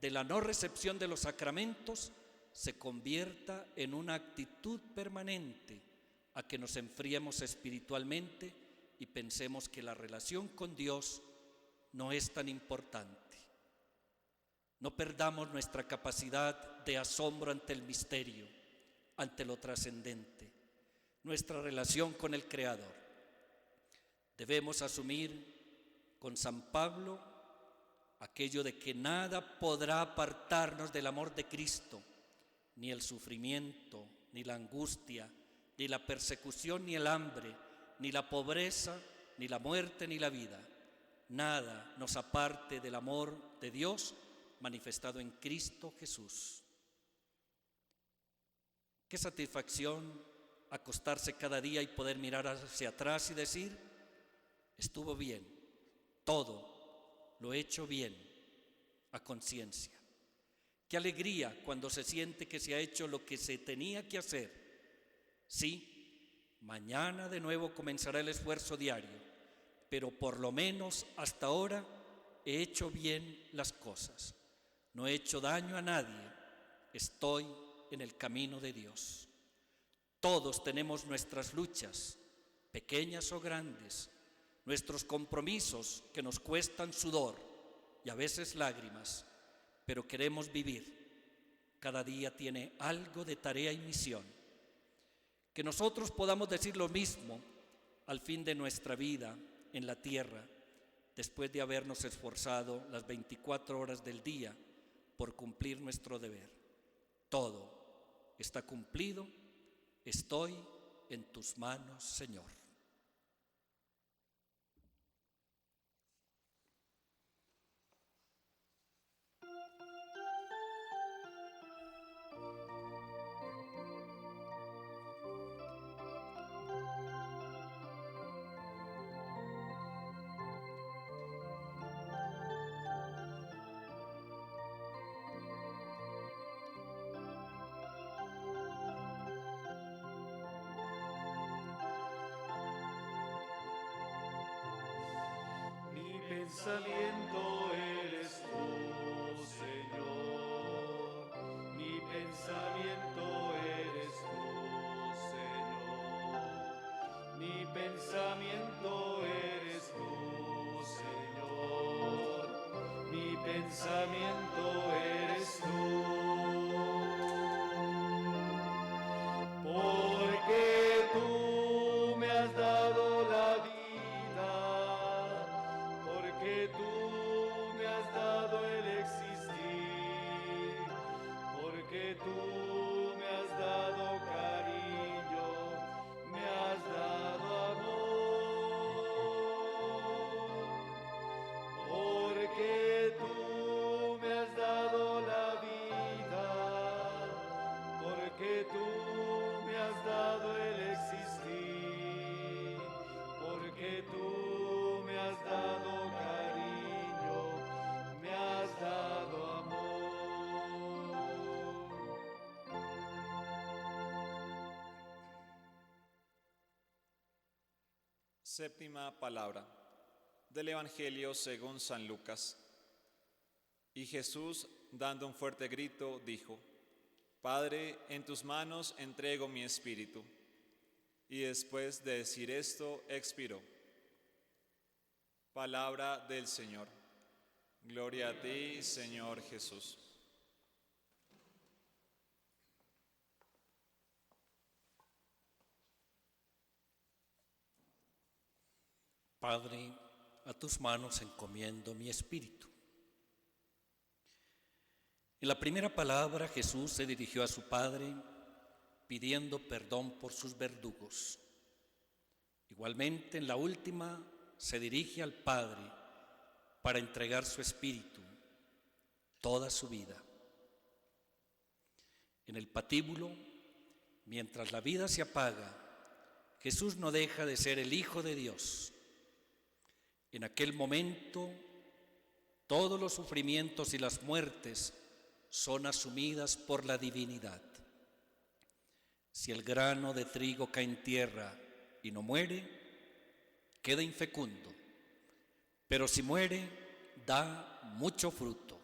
S2: de la no recepción de los sacramentos, se convierta en una actitud permanente a que nos enfriemos espiritualmente y pensemos que la relación con Dios no es tan importante. No perdamos nuestra capacidad de asombro ante el misterio, ante lo trascendente, nuestra relación con el Creador. Debemos asumir con San Pablo aquello de que nada podrá apartarnos del amor de Cristo, ni el sufrimiento, ni la angustia, ni la persecución, ni el hambre, ni la pobreza, ni la muerte, ni la vida. Nada nos aparte del amor de Dios manifestado en Cristo Jesús. Qué satisfacción acostarse cada día y poder mirar hacia atrás y decir: estuvo bien, todo lo he hecho bien, a conciencia. Qué alegría cuando se siente que se ha hecho lo que se tenía que hacer. Sí, mañana de nuevo comenzará el esfuerzo diario, pero por lo menos hasta ahora he hecho bien las cosas. No he hecho daño a nadie, estoy en el camino de Dios. Todos tenemos nuestras luchas, pequeñas o grandes, nuestros compromisos que nos cuestan sudor y a veces lágrimas, pero queremos vivir. Cada día tiene algo de tarea y misión. Que nosotros podamos decir lo mismo al fin de nuestra vida en la tierra, después de habernos esforzado las 24 horas del día por cumplir nuestro deber. Todo está cumplido, estoy en tus manos, Señor.
S3: Pensamiento eres tú, Señor. Mi pensamiento eres tú, Señor. Mi pensamiento eres tú, Señor. Mi pensamiento eres tú. Porque tú me has dado la vida. Porque tú me has dado el existir, porque tú me has dado cariño, me has dado amor, porque tú me has dado la vida, porque tú me has dado el existir, porque tú me has dado cariño, me has dado amor.
S1: Séptima palabra del Evangelio según San Lucas. Y Jesús, dando un fuerte grito, dijo: Padre, en tus manos entrego mi espíritu. Y después de decir esto, expiró. Palabra del Señor. Gloria a ti, Señor Jesús.
S2: Padre, a tus manos encomiendo mi espíritu. En la primera palabra, Jesús se dirigió a su Padre pidiendo perdón por sus verdugos. Igualmente, en la última, se dirige al Padre para entregar su espíritu, toda su vida. En el patíbulo, mientras la vida se apaga, Jesús no deja de ser el Hijo de Dios. En aquel momento, todos los sufrimientos y las muertes son asumidas por la divinidad. Si el grano de trigo cae en tierra y no muere, queda infecundo, pero si muere, da mucho fruto.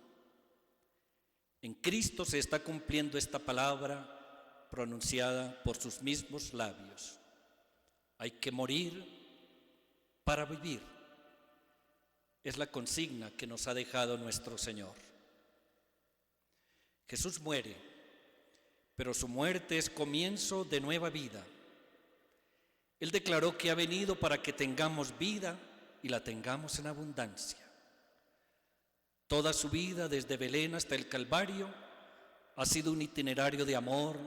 S2: En Cristo se está cumpliendo esta palabra pronunciada por sus mismos labios. Hay que morir para vivir. Es la consigna que nos ha dejado nuestro Señor. Jesús muere, pero su muerte es comienzo de nueva vida. Él declaró que ha venido para que tengamos vida y la tengamos en abundancia. Toda su vida, desde Belén hasta el Calvario, ha sido un itinerario de amor,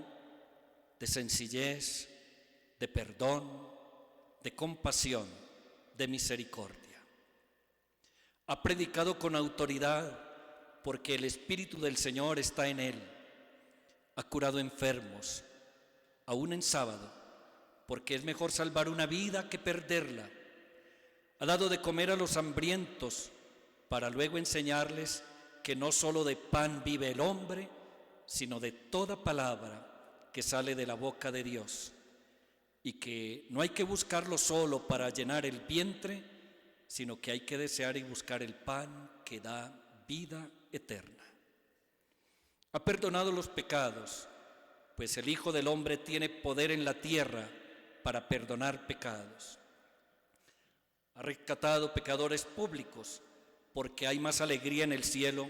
S2: de sencillez, de perdón, de compasión, de misericordia. Ha predicado con autoridad porque el Espíritu del Señor está en él. Ha curado enfermos, aún en sábado, porque es mejor salvar una vida que perderla. Ha dado de comer a los hambrientos, para luego enseñarles que no solo de pan vive el hombre, sino de toda palabra que sale de la boca de Dios, y que no hay que buscarlo solo para llenar el vientre, sino que hay que desear y buscar el pan que da vida eterna. Ha perdonado los pecados, pues el Hijo del Hombre tiene poder en la tierra para perdonar pecados. Ha rescatado pecadores públicos, porque hay más alegría en el cielo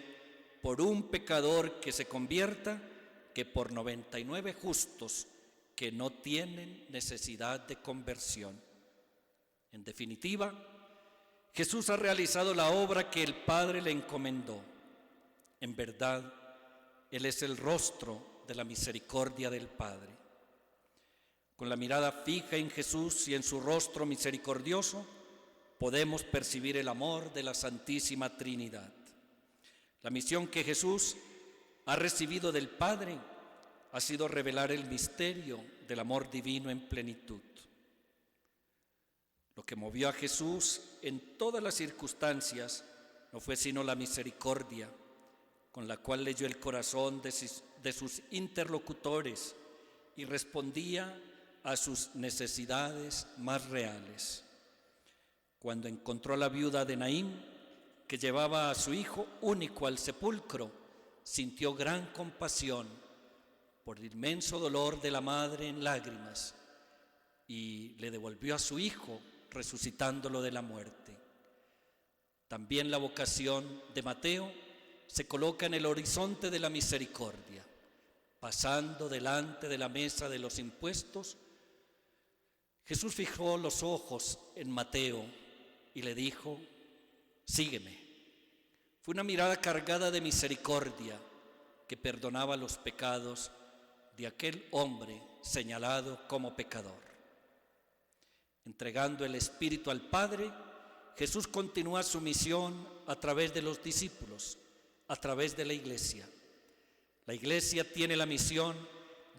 S2: por un pecador que se convierta que por 99 justos que no tienen necesidad de conversión. En definitiva, Jesús ha realizado la obra que el Padre le encomendó. En verdad, Él es el rostro de la misericordia del Padre. Con la mirada fija en Jesús y en su rostro misericordioso, podemos percibir el amor de la Santísima Trinidad. La misión que Jesús ha recibido del Padre ha sido revelar el misterio del amor divino en plenitud. Lo que movió a Jesús en todas las circunstancias no fue sino la misericordia con la cual leyó el corazón de sus interlocutores y respondía a sus necesidades más reales. Cuando encontró a la viuda de Naín, que llevaba a su hijo único al sepulcro, sintió gran compasión por el inmenso dolor de la madre en lágrimas y le devolvió a su hijo, resucitándolo de la muerte. También la vocación de Mateo se coloca en el horizonte de la misericordia. Pasando delante de la mesa de los impuestos, Jesús fijó los ojos en Mateo y le dijo: sígueme. Fue una mirada cargada de misericordia que perdonaba los pecados de aquel hombre señalado como pecador. Entregando el Espíritu al Padre, Jesús continúa su misión a través de los discípulos, a través de la Iglesia. La Iglesia tiene la misión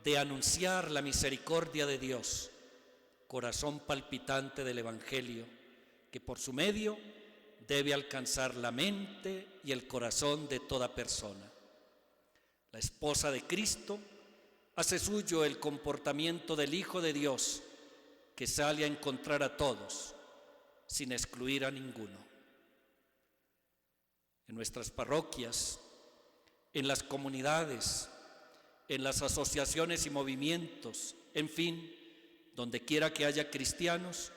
S2: de anunciar la misericordia de Dios, corazón palpitante del Evangelio, que por su medio debe alcanzar la mente y el corazón de toda persona. La esposa de Cristo hace suyo el comportamiento del Hijo de Dios, que sale a encontrar a todos, sin excluir a ninguno. En nuestras parroquias, en las comunidades, en las asociaciones y movimientos, en fin, donde quiera que haya cristianos,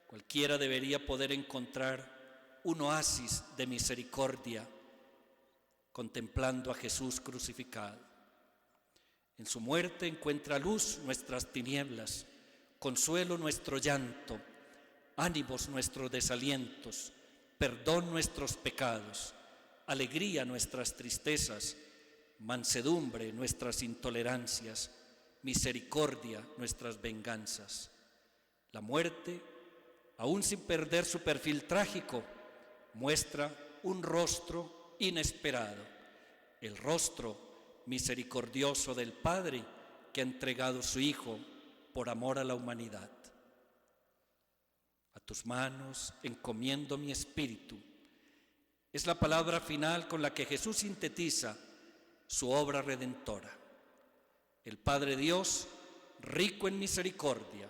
S2: cualquiera debería poder encontrar un oasis de misericordia contemplando a Jesús crucificado. En su muerte encuentra luz nuestras tinieblas, consuelo nuestro llanto, ánimos nuestros desalientos, perdón nuestros pecados, alegría nuestras tristezas, mansedumbre nuestras intolerancias, misericordia nuestras venganzas. La muerte, aún sin perder su perfil trágico, muestra un rostro inesperado, el rostro misericordioso del Padre que ha entregado su Hijo por amor a la humanidad. A tus manos encomiendo mi espíritu. Es la palabra final con la que Jesús sintetiza su obra redentora. El Padre Dios, rico en misericordia,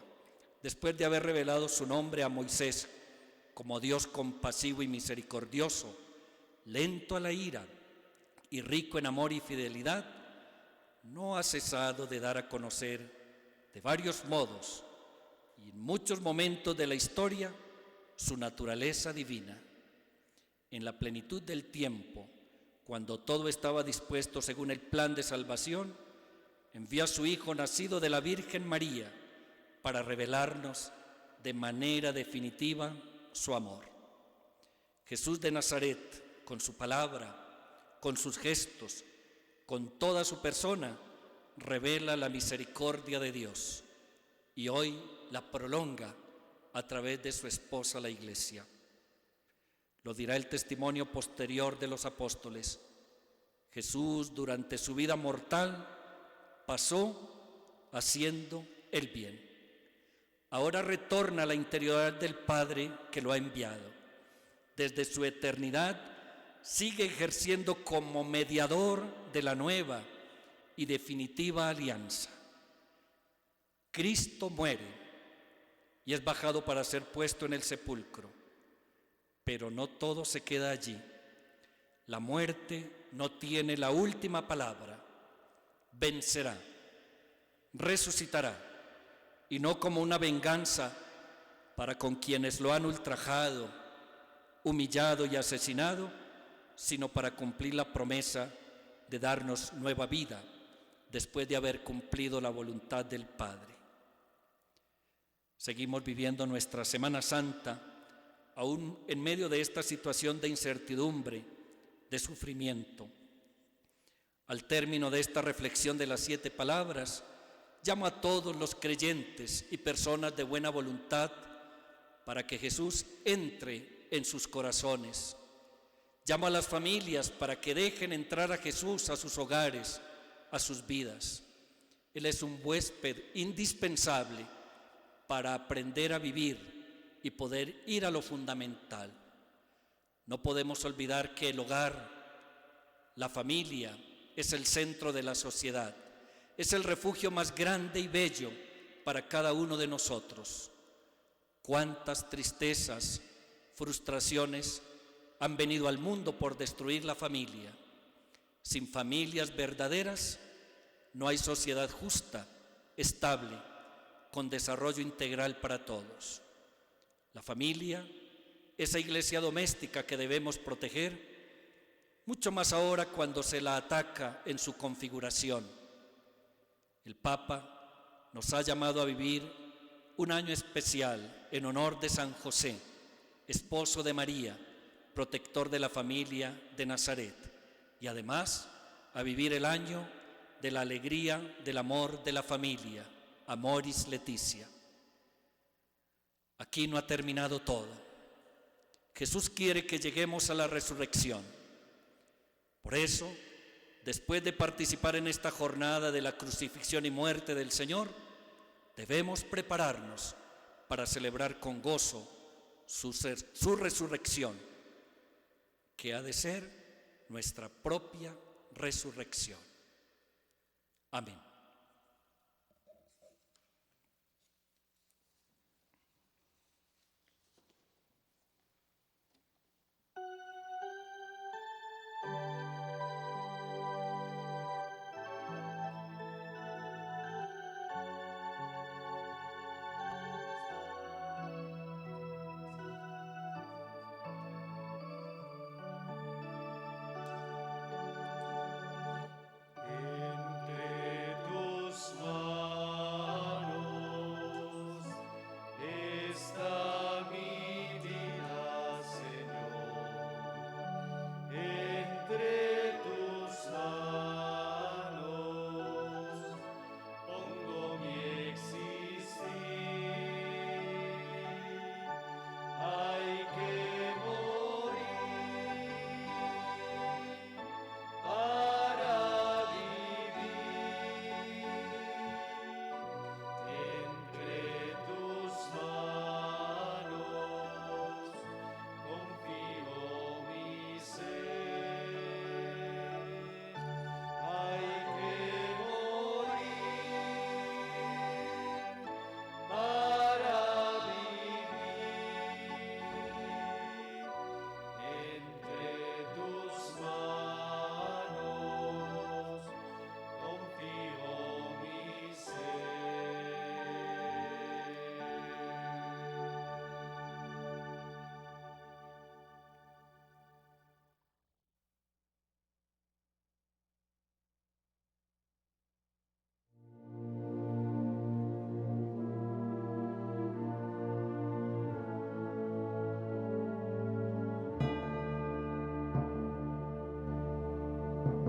S2: después de haber revelado su nombre a Moisés como Dios compasivo y misericordioso, lento a la ira y rico en amor y fidelidad, no ha cesado de dar a conocer de varios modos y en muchos momentos de la historia su naturaleza divina. En la plenitud del tiempo, cuando todo estaba dispuesto según el plan de salvación, envía a su Hijo nacido de la Virgen María para revelarnos de manera definitiva su amor. Jesús de Nazaret, con su palabra, con sus gestos, con toda su persona, revela la misericordia de Dios y hoy la prolonga a través de su esposa la Iglesia. Lo dirá el testimonio posterior de los apóstoles. Jesús, durante su vida mortal, pasó haciendo el bien. Ahora retorna a la interioridad del Padre que lo ha enviado. Desde su eternidad sigue ejerciendo como mediador de la nueva y definitiva alianza. Cristo muere y es bajado para ser puesto en el sepulcro, pero no todo se queda allí. La muerte no tiene la última palabra. Vencerá, resucitará, y no como una venganza para con quienes lo han ultrajado, humillado y asesinado, sino para cumplir la promesa de darnos nueva vida después de haber cumplido la voluntad del Padre. Seguimos viviendo nuestra Semana Santa, aún en medio de esta situación de incertidumbre, de sufrimiento. Al término de esta reflexión de las 7 palabras, llamo a todos los creyentes y personas de buena voluntad para que Jesús entre en sus corazones. Llamo a las familias para que dejen entrar a Jesús a sus hogares, a sus vidas. Él es un huésped indispensable para aprender a vivir y poder ir a lo fundamental. No podemos olvidar que el hogar, la familia, es el centro de la sociedad. Es el refugio más grande y bello para cada uno de nosotros. Cuántas tristezas, frustraciones han venido al mundo por destruir la familia. Sin familias verdaderas no hay sociedad justa, estable, con desarrollo integral para todos. La familia, esa iglesia doméstica que debemos proteger, mucho más ahora cuando se la ataca en su configuración. El Papa nos ha llamado a vivir un año especial en honor de San José, esposo de María, protector de la familia de Nazaret, y además a vivir el año de la alegría del amor de la familia, Amoris Laetitia. Aquí no ha terminado todo. Jesús quiere que lleguemos a la resurrección. Por eso, después de participar en esta jornada de la crucifixión y muerte del Señor, debemos prepararnos para celebrar con gozo su resurrección, que ha de ser nuestra propia resurrección. Amén.